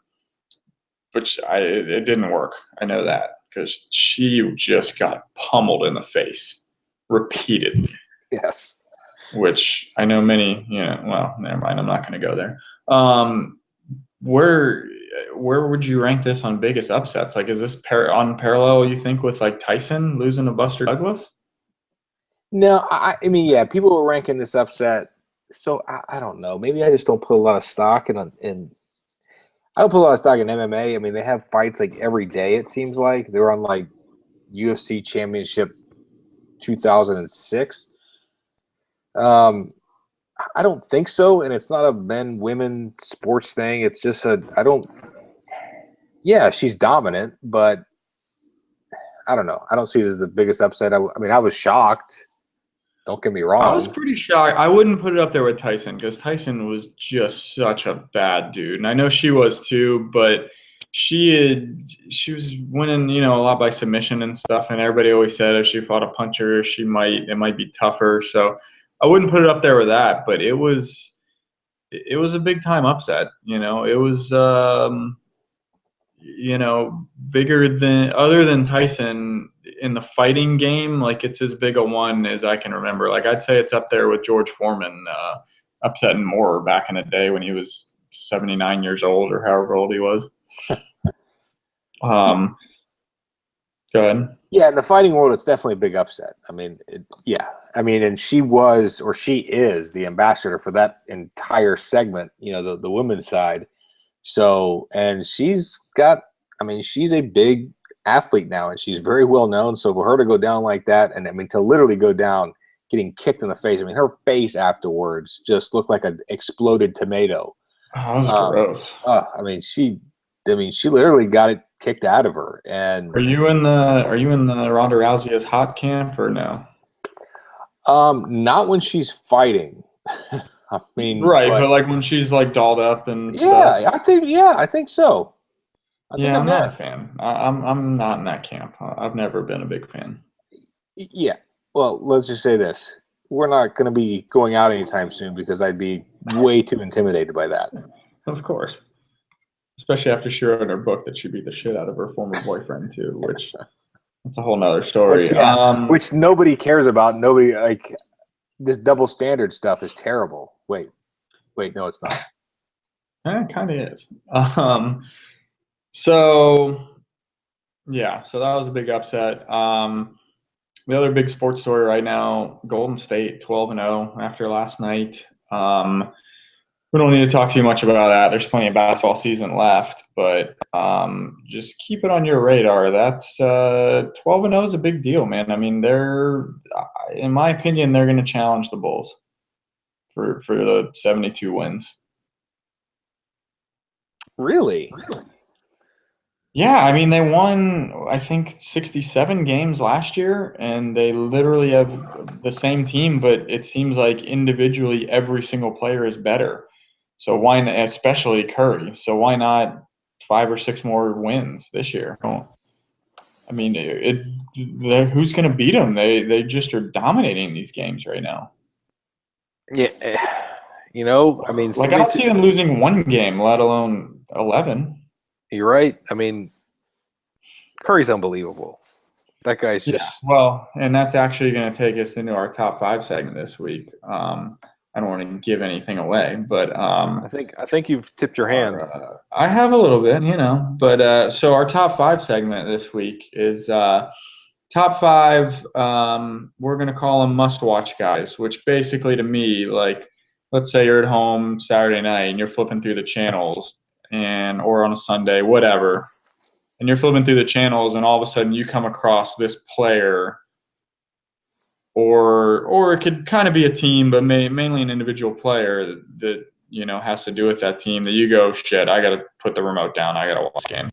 Speaker 1: it didn't work. I know that because she just got pummeled in the face repeatedly.
Speaker 2: Yes. Which
Speaker 1: I know many, well, never mind. I'm not going to go there. Where would you rank this on biggest upsets? Like, is this on parallel, you think, with like Tyson losing to Buster Douglas?
Speaker 2: No, I mean, yeah, people were ranking this upset. So I don't know. Maybe I just don't put a lot of stock in. I don't put a lot of stock in MMA. I mean, they have fights like every day. It seems like they're on like UFC Championship 2006. I don't think so, and it's not a men-women sports thing. It's just yeah, she's dominant, but I don't know. I don't see it as the biggest upset. I mean, I was shocked. Don't get me wrong.
Speaker 1: I was pretty shocked. I wouldn't put it up there with Tyson because Tyson was just such a bad dude, and I know she was too, but she was winning, a lot by submission and stuff, and everybody always said if she fought a puncher, it might be tougher. So I wouldn't put it up there with that, but it was a big time upset. It was bigger than other than Tyson in the fighting game. Like it's as big a one as I can remember. Like I'd say it's up there with George Foreman upsetting Moore back in the day when he was 79 years old or however old he was. Go ahead.
Speaker 2: Yeah, in the fighting world, it's definitely a big upset. I mean, and she is the ambassador for that entire segment, the women's side. So, and she's a big athlete now, and she's very well known. So for her to go down like that, and I mean, to literally go down getting kicked in the face, I mean, her face afterwards just looked like an exploded tomato.
Speaker 1: Oh, that was gross.
Speaker 2: I mean, she literally got it kicked out of her. And
Speaker 1: Are you in the Ronda Rousey as hot camp or no?
Speaker 2: not when she's fighting. I mean,
Speaker 1: Right, but like when she's like dolled up and
Speaker 2: yeah,
Speaker 1: stuff.
Speaker 2: I think so.
Speaker 1: Yeah, I'm not a fan. I'm not in that camp. I've never been a big fan.
Speaker 2: Yeah. Well, let's just say this. We're not going to be going out anytime soon because I'd be way too intimidated by that.
Speaker 1: Of course. Especially after she wrote in her book that she beat the shit out of her former boyfriend too, which that's a whole nother story.
Speaker 2: Which nobody cares about. Nobody like this double standard stuff is terrible. Wait, no, it's not.
Speaker 1: It kind of is. So that was a big upset. The other big sports story right now, Golden State 12-0 after last night. We don't need to talk too much about that. There's plenty of basketball season left, but just keep it on your radar. That's 12-0 is a big deal, man. I mean, in my opinion, they're going to challenge the Bulls for the 72 wins.
Speaker 3: Really?
Speaker 1: Yeah, I mean, they won, I think, 67 games last year, and they literally have the same team, but it seems like individually every single player is better. So why not, especially Curry? So why not 5 or 6 more wins this year? I mean, who's going to beat them? They just are dominating these games right now.
Speaker 3: Yeah. You know, I mean,
Speaker 1: Like I don't see them losing one game, let alone 11.
Speaker 3: You're right. I mean, Curry's unbelievable. That guy's just
Speaker 1: well, and that's actually going to take us into our top 5 segment this week. I don't want to give anything away, but
Speaker 3: I think you've tipped your hand.
Speaker 1: I have a little bit, but so our top 5 segment this week is top 5. We're going to call them must-watch guys, which basically to me, like, let's say you're at home Saturday night and you're flipping through the channels or on a Sunday, whatever, and you're flipping through the channels and all of a sudden you come across this player, or it could kind of be a team, but mainly an individual player that has to do with that team, that you go, shit, I got to put the remote down, I got to watch the game.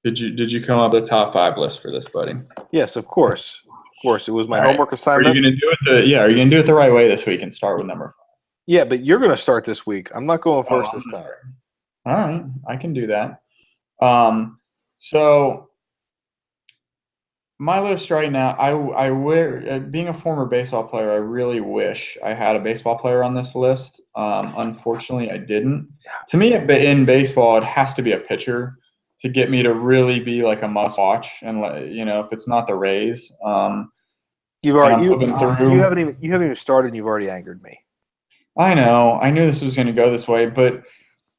Speaker 1: Did you come up with a top 5 list for this, buddy?
Speaker 3: Yes, of course. Of course, it was my homework assignment.
Speaker 1: Are you going to do it? Are you going to do it the right way this week and start with number 5?
Speaker 3: Yeah, but you're going to start this week. I'm not going first this time.
Speaker 1: All right, I can do that. So my list right now, being a former baseball player, I really wish I had a baseball player on this list. Unfortunately, I didn't. To me, in baseball, it has to be a pitcher to get me to really be like a must-watch. And if it's not the Rays,
Speaker 3: you haven't even started, and you've already angered me.
Speaker 1: I know. I knew this was going to go this way, but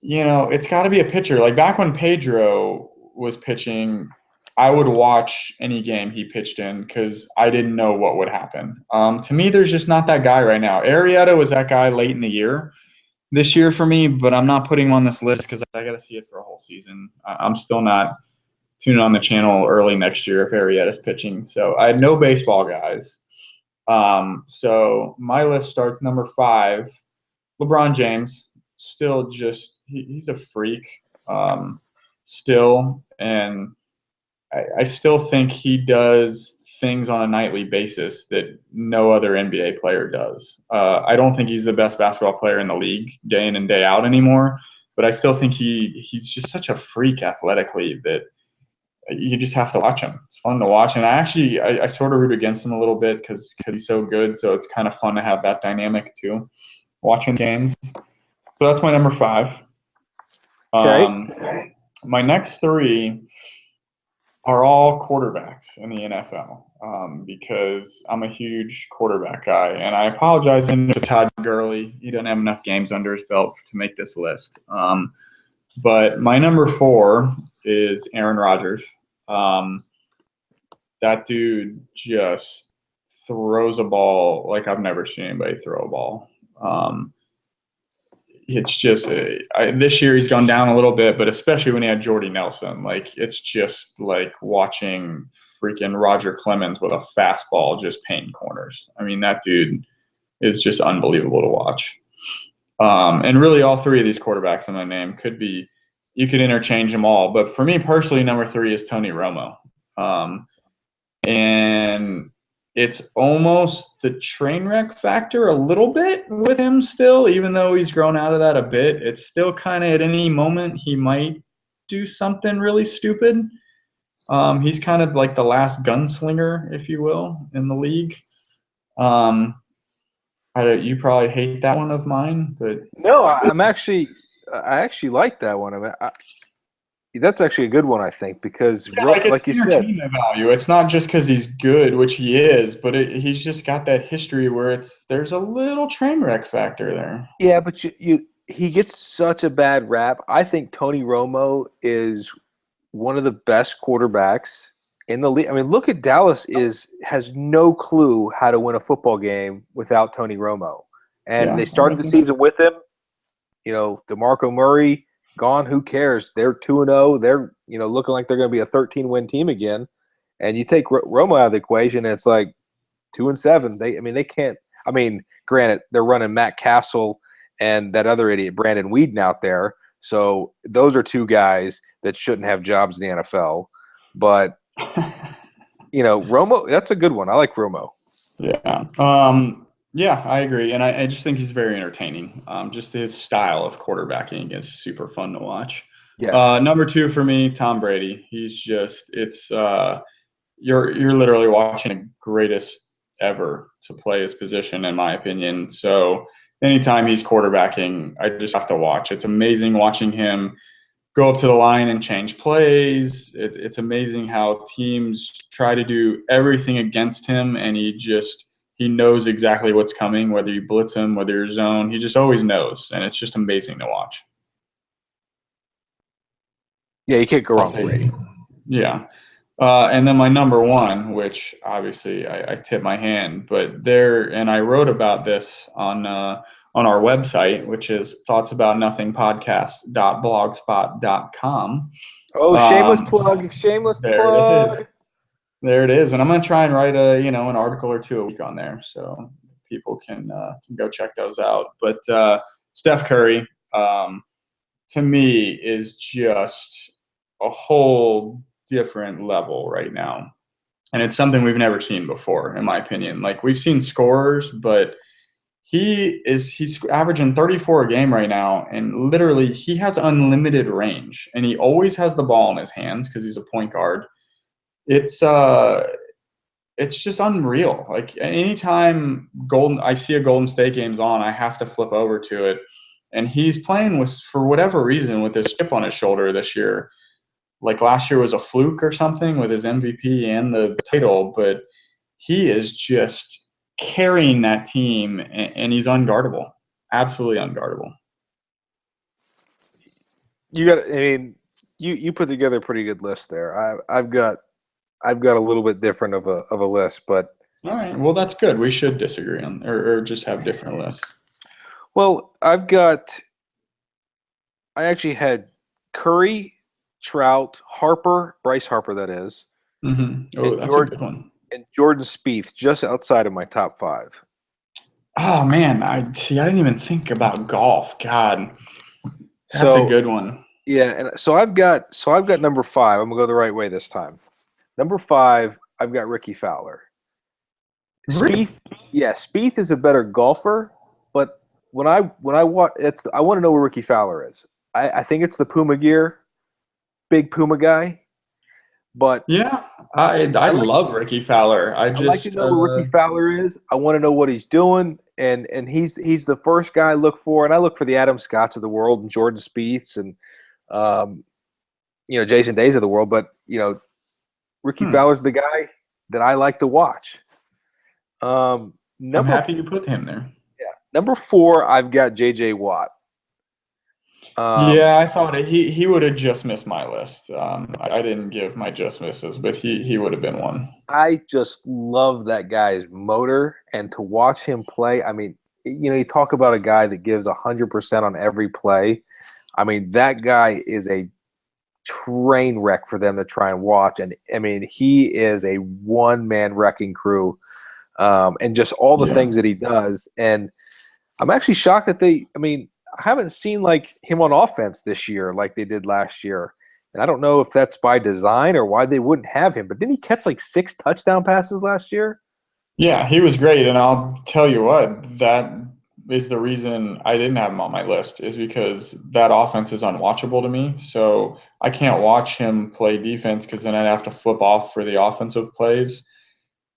Speaker 1: it's got to be a pitcher. Like back when Pedro was pitching, I would watch any game he pitched in because I didn't know what would happen. To me, there's just not that guy right now. Arrieta was that guy late in the year this year for me, but I'm not putting him on this list because I got to see it for a whole season. I'm still not tuning on the channel early next year if Arrieta's pitching. So I had no baseball guys. So my list starts number 5, LeBron James. Still just he's a freak still, and I still think he does things on a nightly basis that no other NBA player does. I don't think he's the best basketball player in the league day in and day out anymore, but I still think he's just such a freak athletically that you just have to watch him. It's fun to watch, and I sort of root against him a little bit because he's so good, so it's kind of fun to have that dynamic too, watching games. So that's my number 5.
Speaker 3: Okay.
Speaker 1: My next 3 are all quarterbacks in the NFL because I'm a huge quarterback guy. And I apologize to Todd Gurley. He doesn't have enough games under his belt to make this list. But my number 4 is Aaron Rodgers. That dude just throws a ball like I've never seen anybody throw a ball. It's just this year he's gone down a little bit, but especially when he had Jordy Nelson, like it's just like watching freaking Roger Clemens with a fastball just paint corners. I mean, that dude is just unbelievable to watch. And really, all 3 of these quarterbacks in my name could be you could interchange them all. But for me personally, number 3 is Tony Romo. And it's almost the train wreck factor a little bit with him still, even though he's grown out of that a bit. It's still kind of at any moment he might do something really stupid. He's kind of like the last gunslinger, if you will, in the league. You probably hate that one of mine, but
Speaker 3: No, I actually like that one. I mean, that's actually a good one, I think, because like you said,
Speaker 1: entertainment value. It's not just because he's good, which he is, but he's just got that history where there's a little train wreck factor there.
Speaker 3: yeah, but he gets such a bad rap. I think Tony Romo is one of the best quarterbacks in the league. I mean, look at Dallas has no clue how to win a football game without Tony Romo. And they started the season with him. DeMarco Murray gone. Who cares? They're 2-0. They're looking like they're going to be a 13-win team again. And you take Romo out of the equation, and it's like 2-7. They can't. I mean, granted, they're running Matt Castle and that other idiot Brandon Weeden out there. So those are two guys that shouldn't have jobs in the NFL. But Romo, that's a good one. I like Romo.
Speaker 1: Yeah. Yeah, I agree. And I just think he's very entertaining. Just his style of quarterbacking is super fun to watch.
Speaker 3: Yes.
Speaker 1: Number 2 for me, Tom Brady. He's just you're literally watching the greatest ever to play his position, in my opinion. So anytime he's quarterbacking, I just have to watch. It's amazing watching him go up to the line and change plays. It's amazing how teams try to do everything against him, and he knows exactly what's coming, whether you blitz him, whether you're zone. He just always knows, and it's just amazing to watch.
Speaker 3: Yeah, you can't go wrong with Brady.
Speaker 1: Yeah. And then my number 1, which obviously I tip my hand, but and I wrote about this on our website, which is thoughtsaboutnothingpodcast.blogspot.com.
Speaker 3: Oh, shameless plug. Shameless plug.
Speaker 1: There it is. And I'm going to try and write an article or 2 a week on there, so people can go check those out. But Steph Curry, to me, is just a whole different level right now. And it's something we've never seen before, in my opinion. Like, we've seen scorers, but he's averaging 34 a game right now, and literally he has unlimited range, and he always has the ball in his hands because he's a point guard. It's just unreal. Like, anytime I see a Golden State game's on, I have to flip over to it, and he's playing for whatever reason with this chip on his shoulder this year. Like, last year was a fluke or something with his MVP and the title, but he is just carrying that team, and he's unguardable, absolutely unguardable.
Speaker 3: You put together a pretty good list there. I've got a little bit different of a list, but
Speaker 1: all right. Well, that's good. We should disagree on or just have different lists.
Speaker 3: Well, I actually had Curry, Trout, Bryce Harper, that is.
Speaker 1: Mm-hmm. Oh, that's a good one.
Speaker 3: And Jordan Spieth, just outside of my top 5.
Speaker 1: Oh man, I didn't even think about golf. God, that's a good one.
Speaker 3: Yeah, and so I've got number 5. I'm gonna go the right way this time. Number 5, I've got Ricky Fowler. Spieth is a better golfer, but when I watch, I want to know where Ricky Fowler is. I think it's the Puma gear. Big Puma guy, but
Speaker 1: yeah, I love Ricky Fowler. I
Speaker 3: like to know where Ricky Fowler is. I want to know what he's doing, and he's the first guy I look for, and I look for the Adam Scotts of the world and Jordan Spieths and Jason Days of the world, but Ricky Fowler's the guy that I like to watch.
Speaker 1: I'm happy you put him there.
Speaker 3: Yeah, number 4, I've got J.J. Watt.
Speaker 1: I thought he would have just missed my list. I didn't give my just misses, but he would have been one.
Speaker 3: I just love that guy's motor, and to watch him play. I mean, you talk about a guy that gives 100% on every play. I mean, that guy is a train wreck for them to try and watch, and I mean, he is a one-man wrecking crew, and just all the things that he does. And I'm actually shocked that I haven't seen like him on offense this year like they did last year. And I don't know if that's by design or why they wouldn't have him. But didn't he catch like 6 touchdown passes last year?
Speaker 1: Yeah, he was great, and I'll tell you what, that is the reason I didn't have him on my list, is because that offense is unwatchable to me. So I can't watch him play defense because then I'd have to flip off for the offensive plays.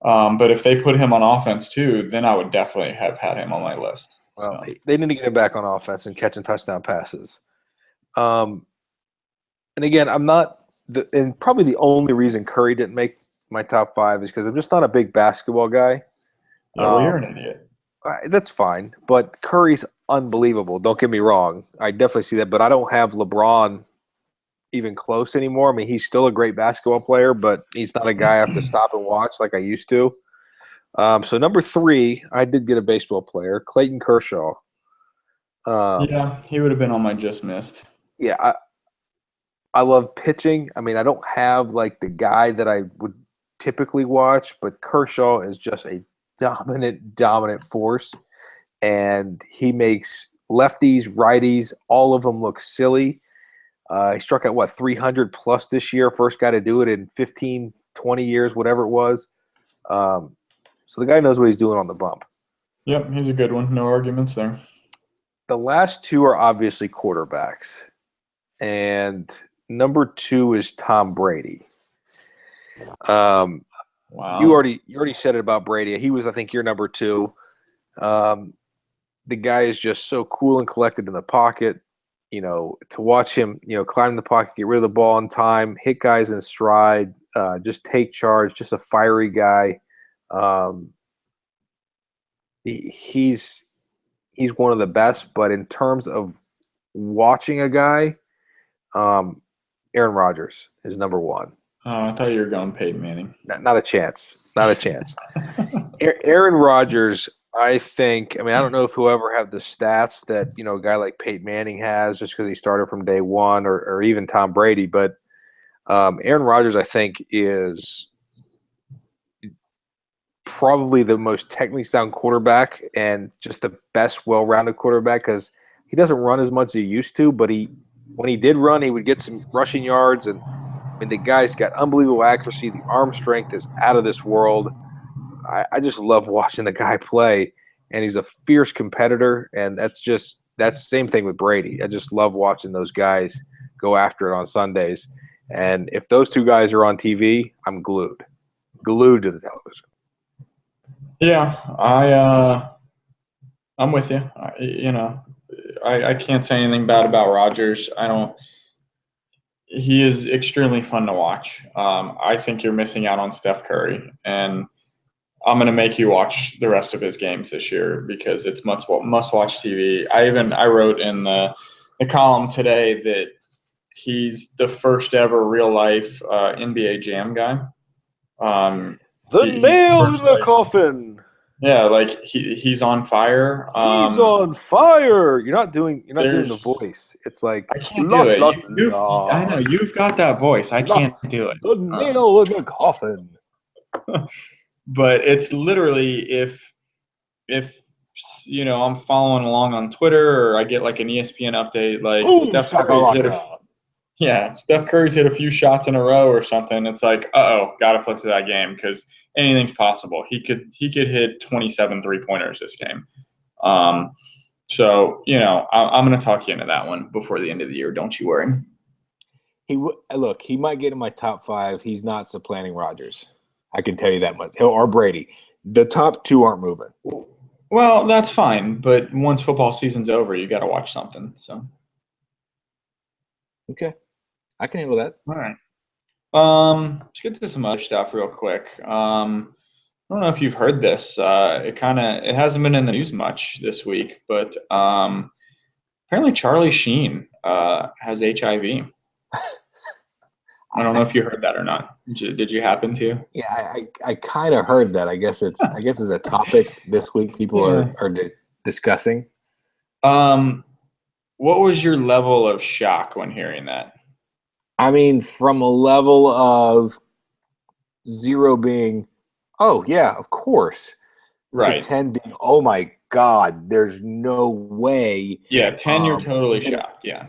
Speaker 1: But if they put him on offense too, then I would definitely have had him on my list.
Speaker 3: Well,
Speaker 1: So.
Speaker 3: they need to get him back on offense and catching touchdown passes. And again, I'm not – and probably the only reason Curry didn't make my top 5 is because I'm just not a big basketball guy.
Speaker 1: Yeah, well, you're an idiot.
Speaker 3: That's fine, but Curry's unbelievable. Don't get me wrong. I definitely see that, but I don't have LeBron even close anymore. I mean, he's still a great basketball player, but he's not a guy I have to stop and watch like I used to. So number 3, I did get a baseball player, Clayton Kershaw.
Speaker 1: Yeah, he would have been on my just missed.
Speaker 3: Yeah, I love pitching. I mean, I don't have like the guy that I would typically watch, but Kershaw is just a dominant force, and he makes lefties, righties, all of them look silly. He struck out 300 plus this year, first guy to do it in 15, 20 years, whatever it was. So the guy knows what he's doing on the bump.
Speaker 1: Yep, he's a good one. No arguments there.
Speaker 3: The last 2 are obviously quarterbacks, and number 2 is Tom Brady.
Speaker 1: Wow.
Speaker 3: You already said it about Brady. He was, I think, your number 2. The guy is just so cool and collected in the pocket. You know, to watch him, climb the pocket, get rid of the ball in time, hit guys in stride, just take charge, just a fiery guy. He's one of the best, but in terms of watching a guy, Aaron Rodgers is number 1.
Speaker 1: I thought you were going Peyton Manning.
Speaker 3: Not a chance. Not a chance. Aaron Rodgers, I think. I mean, I don't know if whoever have the stats that a guy like Peyton Manning has, just because he started from day one, or even Tom Brady. But Aaron Rodgers, I think, is probably the most technically sound quarterback and just the best well-rounded quarterback, because he doesn't run as much as he used to, but when he did run, he would get some rushing yards. And I mean, the guy's got unbelievable accuracy. The arm strength is out of this world. I just love watching the guy play, and he's a fierce competitor. And that's the same thing with Brady. I just love watching those guys go after it on Sundays. And if those 2 guys are on TV, I'm glued to the television.
Speaker 1: Yeah, I'm with you. I can't say anything bad about Rodgers. He is extremely fun to watch. I think you're missing out on Steph Curry, and I'm going to make you watch the rest of his games this year because it's must-watch TV. I wrote in the column today that he's the first ever real-life NBA Jam guy.
Speaker 3: Nail in the coffin.
Speaker 1: Yeah, like he's on fire.
Speaker 3: He's on fire. You're not doing the voice. It's like
Speaker 1: I can't do it. I know you've got that voice. I can't do it.
Speaker 3: The nail in the coffin.
Speaker 1: But it's literally if I'm following along on Twitter, or I get like an ESPN update, like Steph Curry's hit a few shots in a row or something. It's like, gotta flip to that game because anything's possible. He could hit 27 3-pointers this game. So I'm going to talk you into that one before the end of the year. Don't you worry.
Speaker 3: He might get in my top 5. He's not supplanting Rodgers. I can tell you that much. Or Brady. The top 2 aren't moving.
Speaker 1: Well, that's fine. But once football season's over, you got to watch something. So.
Speaker 3: Okay. I can handle that.
Speaker 1: All right. Let's get to some other stuff real quick. I don't know if you've heard this. It hasn't been in the news much this week, but apparently Charlie Sheen has HIV. I don't know if you heard that or not. Did you happen to?
Speaker 3: Yeah, I kind of heard that. I guess it's a topic this week people are discussing.
Speaker 1: What was your level of shock when hearing that?
Speaker 3: I mean, from a level of 0 being, oh yeah, of course,
Speaker 1: right,
Speaker 3: to 10 being, oh my
Speaker 2: God, there's no way
Speaker 1: Yeah, 10, you're totally
Speaker 2: that-
Speaker 1: shocked. Yeah.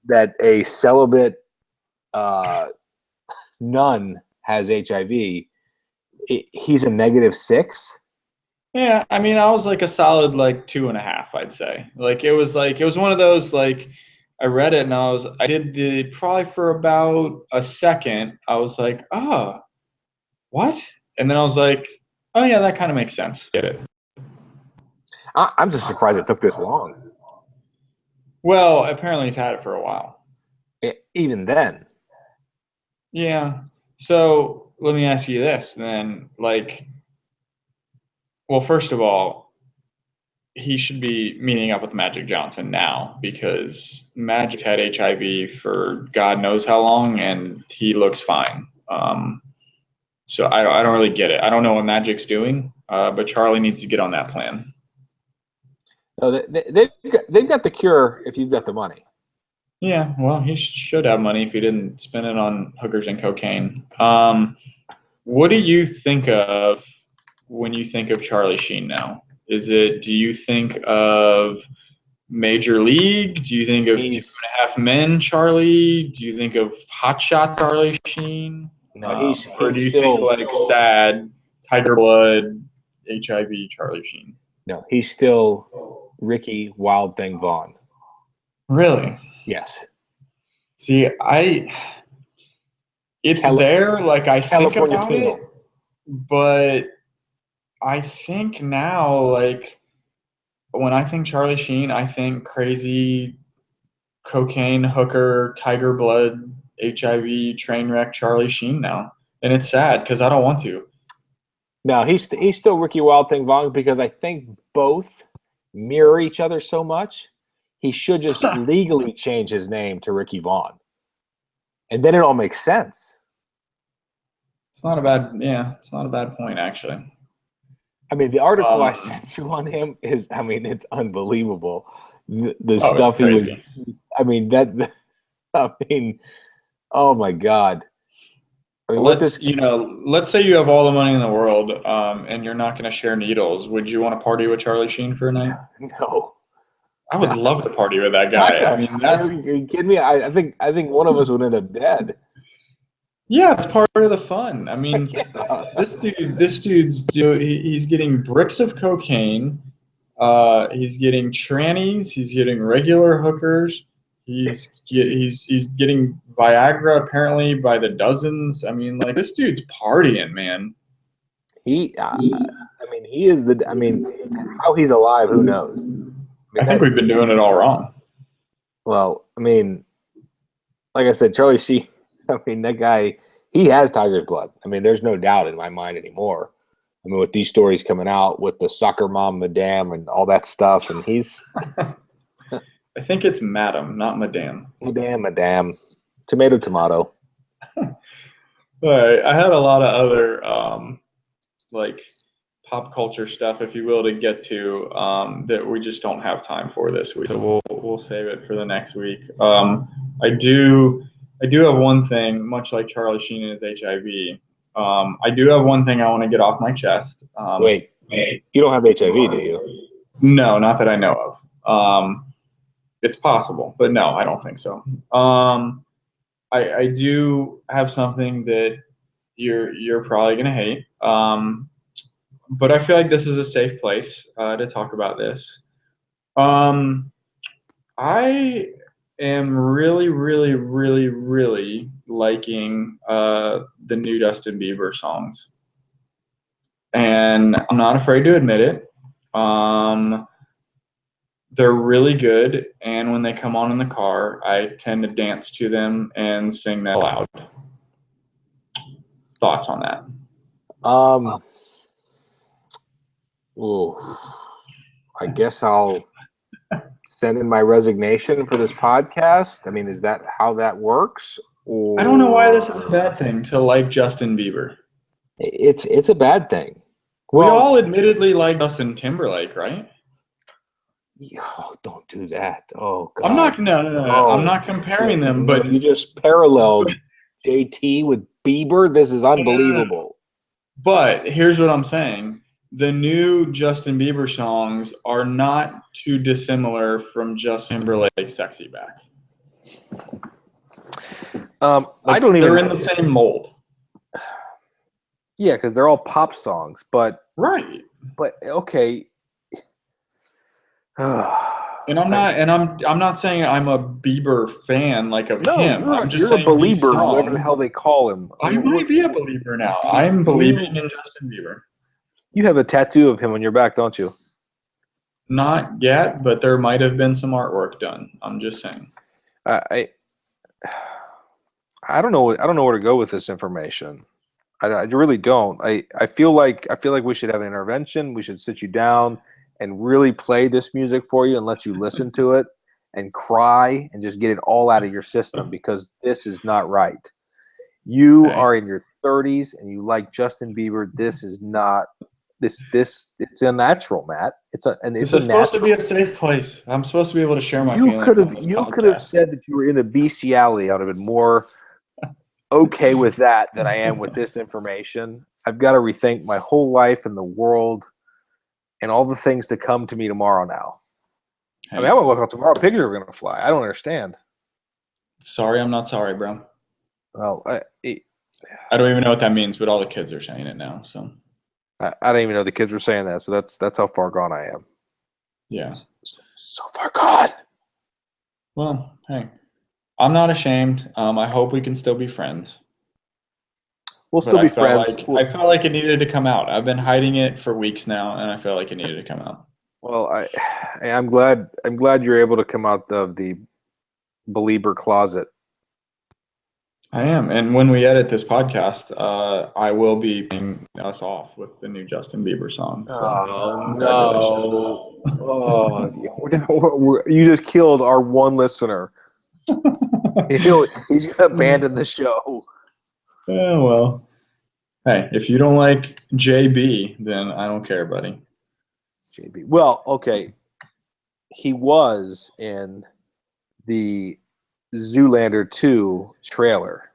Speaker 2: that a celibate nun has HIV. He's a -6.
Speaker 1: Yeah, I mean, I was like a solid like 2.5, I'd say. Like it was one of those like I read it and I did the probably for about a second. I was like, oh, what? And then I was like, oh yeah, that kind of makes sense. Get it.
Speaker 2: I'm just surprised it took this long.
Speaker 1: Well, apparently he's had it for a while.
Speaker 2: Even then.
Speaker 1: Yeah. So let me ask you this then. Like, well, first of all, he should be meeting up with Magic Johnson now because Magic's had HIV for God knows how long, and he looks fine. So I don't really get it. I don't know what Magic's doing, but Charlie needs to get on that plan.
Speaker 2: No, they've got the cure if you've got the money.
Speaker 1: Yeah, well, he should have money if he didn't spend it on hookers and cocaine. What do you think of when you think of Charlie Sheen now? Do you think of Major League? Do you think of 2.5 Men Charlie? Do you think of Hot Shot Charlie Sheen?
Speaker 2: No,
Speaker 1: or do you think like sad Tiger Blood HIV Charlie Sheen?
Speaker 2: No, he's still Ricky Wild Thing Vaughn.
Speaker 1: Really?
Speaker 2: Yes.
Speaker 1: See, it's there. Like I
Speaker 2: California
Speaker 1: think about
Speaker 2: Penal.
Speaker 1: it, but I think now, like when I think Charlie Sheen, I think crazy cocaine hooker, Tiger Blood, HIV train wreck Charlie Sheen now, and it's sad because I don't want to.
Speaker 2: No, he's still Ricky Wild Thing Vaughn because I think both mirror each other so much. He should just legally change his name to Ricky Vaughn, and then it all makes sense.
Speaker 1: It's not a bad point actually.
Speaker 2: I mean, the article I sent you on him is, I mean, it's unbelievable. The stuff he was, I mean, oh my God. I mean,
Speaker 1: let's say you have all the money in the world, and you're not going to share needles. Would you want to party with Charlie Sheen for a night?
Speaker 2: No.
Speaker 1: I would love to party with that guy. I mean,
Speaker 2: are you kidding me? I think one of us would end up dead.
Speaker 1: Yeah, it's part of the fun. I mean, this dude's he's getting bricks of cocaine. He's getting trannies. He's getting regular hookers. He's getting Viagra apparently by the dozens. I mean, like this dude's partying, man.
Speaker 2: He is how he's alive, who knows?
Speaker 1: I think we've been doing it all wrong.
Speaker 2: Well, I mean, like I said, Charlie Sheen, I mean, that guy, he has Tiger's blood. I mean, there's no doubt in my mind anymore. I mean, with these stories coming out with the soccer mom, Madame, and all that stuff, and he's...
Speaker 1: I think it's Madam, not Madame.
Speaker 2: Madame. Tomato.
Speaker 1: All right. I had a lot of other like pop culture stuff, if you will, to get to that we just don't have time for this week. So we'll save it for the next week. I do have one thing, much like Charlie Sheen and his HIV. I do have one thing I want to get off my chest.
Speaker 2: Wait, you don't have HIV, do you?
Speaker 1: No, not that I know of. It's possible, but no, I don't think so. I do have something that you're probably gonna hate. But I feel like this is a safe place to talk about this. I am really, really, really, really liking the new Justin Bieber songs, and I'm not afraid to admit it. They're really good, and when they come on in the car, I tend to dance to them and sing that loud. Thoughts on that?
Speaker 2: I guess I'll send in my resignation for this podcast. I mean, is that how that works? Or...
Speaker 1: I don't know why this is a bad thing to like Justin Bieber.
Speaker 2: It's a bad thing.
Speaker 1: We all admittedly like Justin Timberlake, right?
Speaker 2: Oh, don't do that. Oh God.
Speaker 1: I'm not. No. Oh, I'm not comparing them, but
Speaker 2: you just paralleled JT with Bieber. This is unbelievable.
Speaker 1: But here's what I'm saying: the new Justin Bieber songs are not too dissimilar from Justin Timberlake's "Sexy Back."
Speaker 3: I don't even.
Speaker 1: They're in the same mold.
Speaker 3: Yeah, because they're all pop songs, but
Speaker 1: Right.
Speaker 3: Okay.
Speaker 1: And I'm not saying I'm a Bieber fan like of him. I'm just
Speaker 3: you're a
Speaker 1: saying these
Speaker 3: believer, whatever the
Speaker 1: songs.
Speaker 3: hell they call him.
Speaker 1: I might be a believer now. I'm believing in Justin Bieber.
Speaker 3: You have a tattoo of him on your back, don't you?
Speaker 1: Not yet, but there might have been some artwork done. I'm just saying.
Speaker 3: I don't know. I don't know where to go with this information. I really don't. I feel like we should have an intervention. We should sit you down and really play this music for you and let you listen to it and cry and just get it all out of your system, because this is not right. You are in your 30s and you like Justin Bieber. This is not this. It's unnatural, Matt.
Speaker 1: This is supposed to be a safe place. I'm supposed to be able to share my feelings.
Speaker 3: You could have said that you were into bestiality. I would have been more okay with that than I am with this information. I've got to rethink my whole life and the world and all the things to come to me tomorrow now.
Speaker 1: Hey.
Speaker 3: I mean, I won't wake up tomorrow. Pigs are going to fly. I don't understand.
Speaker 1: Sorry, I'm not sorry, bro.
Speaker 3: Well,
Speaker 1: I don't even know what that means, but all the kids are saying it now. So
Speaker 3: I don't even know the kids were saying that. So that's how far gone I am.
Speaker 1: Yeah.
Speaker 3: So far gone.
Speaker 1: Well, hey, I'm not ashamed. I hope we can still be friends.
Speaker 3: We'll still be friends.
Speaker 1: I felt like it needed to come out. I've been hiding it for weeks now, and I felt like it needed to come out.
Speaker 3: Well, I'm glad you're able to come out of the believer closet.
Speaker 1: I am, and when we edit this podcast, I will be paying us off with the new Justin Bieber song. So,
Speaker 3: oh no! You just killed our one listener. He's gonna abandon the show.
Speaker 1: Yeah, well, hey, if you don't like JB, then I don't care, buddy.
Speaker 3: JB. Well, okay. He was in the Zoolander 2 trailer.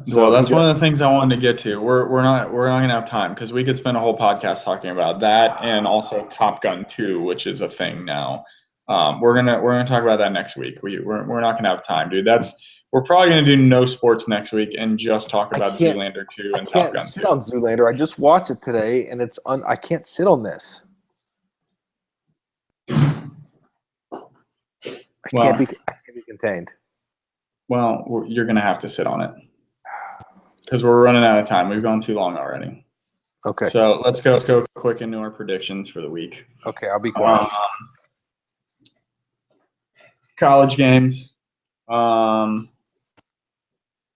Speaker 1: So that's one of the things I wanted to get to. We're not gonna have time because we could spend a whole podcast talking about that, and also Top Gun 2, which is a thing now. We're gonna talk about that next week. We're not gonna have time, dude. We're probably gonna do no sports next week and just talk about Zoolander 2 and Top Gun 2.
Speaker 3: I can't sit on Zoolander. I just watched it today, and I can't sit on this. I can't be contained.
Speaker 1: Well, you're gonna have to sit on it because we're running out of time. We've gone too long already.
Speaker 3: Okay.
Speaker 1: So let's go quick into our predictions for the week.
Speaker 3: Okay, I'll be quiet.
Speaker 1: College games.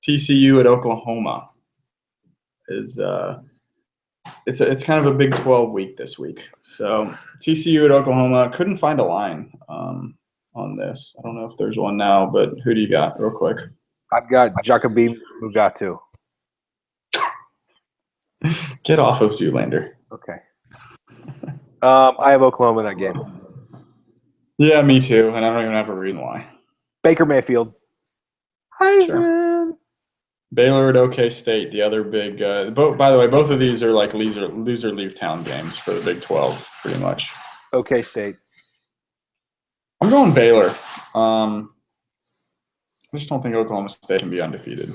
Speaker 1: TCU at Oklahoma is it's kind of a Big 12 week this week. So TCU at Oklahoma, couldn't find a line on this. I don't know if there's one now, but who do you got real quick?
Speaker 3: I've got Jacoby Mugatu.
Speaker 1: Get off of Zoolander.
Speaker 3: Okay. I have Oklahoma in that game.
Speaker 1: Yeah, me too, and I don't even have a reason why.
Speaker 3: Baker Mayfield.
Speaker 1: Heisman. Sure. Baylor at OK State, the other big. By the way, both of these are like loser leave town games for the Big 12, pretty much.
Speaker 3: OK State.
Speaker 1: I'm going Baylor. I just don't think Oklahoma State can be undefeated.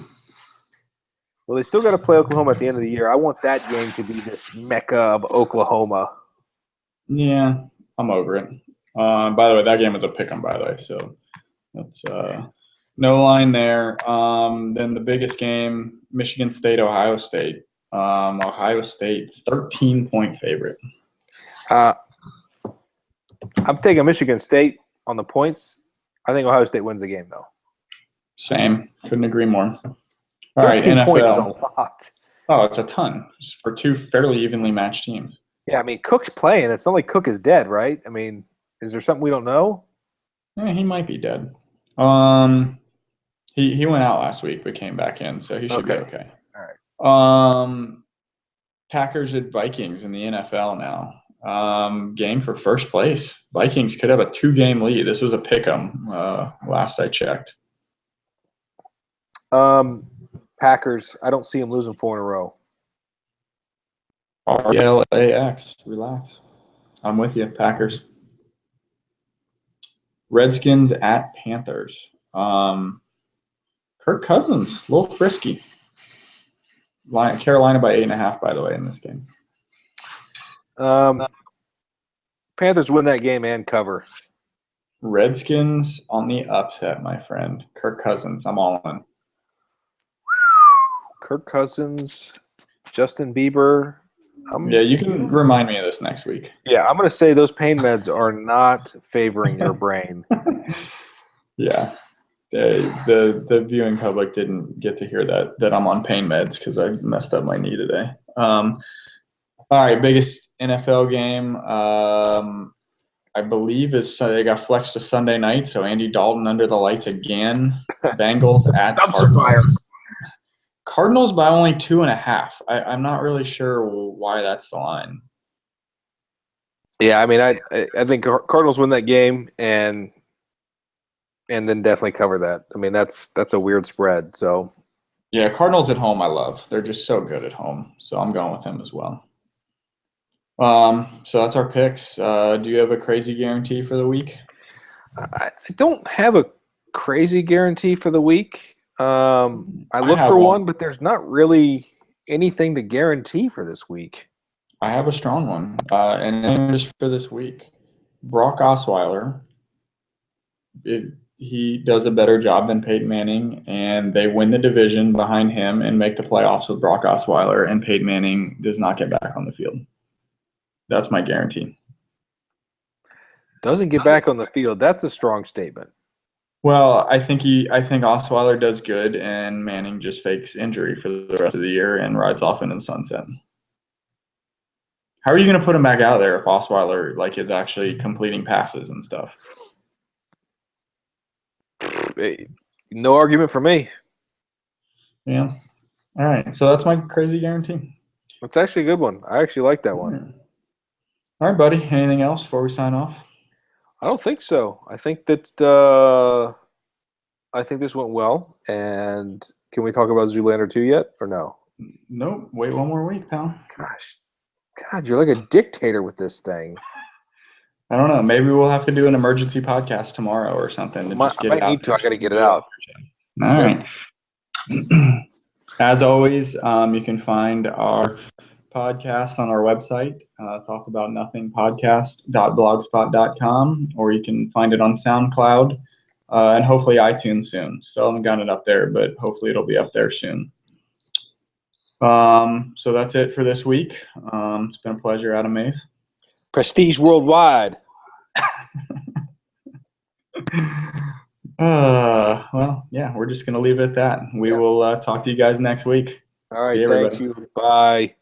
Speaker 3: Well, they still got to play Oklahoma at the end of the year. I want that game to be this mecca of Oklahoma.
Speaker 1: Yeah, I'm over it. By the way, that game was a pick 'em, by the way, so that's no line there. Then the biggest game, Michigan State, Ohio State. Ohio State, 13-point favorite.
Speaker 3: I'm taking Michigan State on the points. I think Ohio State wins the game, though.
Speaker 1: Same. Couldn't agree more. All right,
Speaker 3: 13
Speaker 1: NFL.
Speaker 3: points is a lot.
Speaker 1: Oh, it's a ton for two fairly evenly matched teams.
Speaker 3: Yeah, I mean, Cook's playing. It's not like Cook is dead, right? I mean, is there something we don't know?
Speaker 1: Yeah, he might be dead. He went out last week but came back in, so he should be okay.
Speaker 3: All right.
Speaker 1: Packers at Vikings in the NFL now. Game for first place. Vikings could have a 2-game lead. This was a pick 'em last I checked.
Speaker 3: Packers. I don't see them losing 4 in a row.
Speaker 1: RELAX. Relax. I'm with you, Packers. Redskins at Panthers. Kirk Cousins, a little frisky. Carolina by 8.5, by the way, in this game.
Speaker 3: Panthers win that game and cover.
Speaker 1: Redskins on the upset, my friend. Kirk Cousins, I'm all in.
Speaker 3: Kirk Cousins, Justin Bieber.
Speaker 1: Yeah, you can remind me of this next week.
Speaker 3: Yeah, I'm going to say those pain meds are not favoring your brain.
Speaker 1: Yeah. The viewing public didn't get to hear that I'm on pain meds because I messed up my knee today. All right, biggest NFL game. I believe they got flexed to Sunday night, so Andy Dalton under the lights again. Bengals at Cardinals. Cardinals by only 2.5. I'm not really sure why that's the line.
Speaker 3: Yeah, I mean, I think Cardinals win that game and then definitely cover that. I mean, that's a weird spread. So
Speaker 1: yeah, Cardinals at home I love. They're just so good at home, so I'm going with them as well. So that's our picks. Do you have a crazy guarantee for the week?
Speaker 3: I don't have a crazy guarantee for the week. I look for one, but there's not really anything to guarantee for this week.
Speaker 1: I have a strong one, and just for this week, Brock Osweiler. He does a better job than Peyton Manning, and they win the division behind him and make the playoffs with Brock Osweiler, and Peyton Manning does not get back on the field. That's my guarantee.
Speaker 3: Doesn't get back on the field. That's a strong statement.
Speaker 1: Well, I think Osweiler does good, and Manning just fakes injury for the rest of the year and rides off into the sunset. How are you going to put him back out there if Osweiler is actually completing passes and stuff?
Speaker 3: No argument for me.
Speaker 1: Yeah. All right. So that's my crazy guarantee.
Speaker 3: It's actually a good one. I actually like that one.
Speaker 1: All right, buddy. Anything else before we sign off?
Speaker 3: I don't think so. I think that I think this went well. And can we talk about Zoolander 2 yet or no?
Speaker 1: Nope. Wait one more week, pal.
Speaker 3: Gosh. God, you're like a dictator with this thing.
Speaker 1: I don't know. Maybe we'll have to do an emergency podcast tomorrow or something.
Speaker 3: I got to get it out.
Speaker 1: All right. As always, you can find our podcast on our website, thoughtsaboutnothingpodcast.blogspot.com, or you can find it on SoundCloud and hopefully iTunes soon. Still haven't gotten it up there, but hopefully it'll be up there soon. So that's it for this week. It's been a pleasure, Adam Mays.
Speaker 3: Prestige Worldwide.
Speaker 1: Well, yeah, we're just going to leave it at that. We will talk to you guys next week.
Speaker 3: All right, thank you. Bye.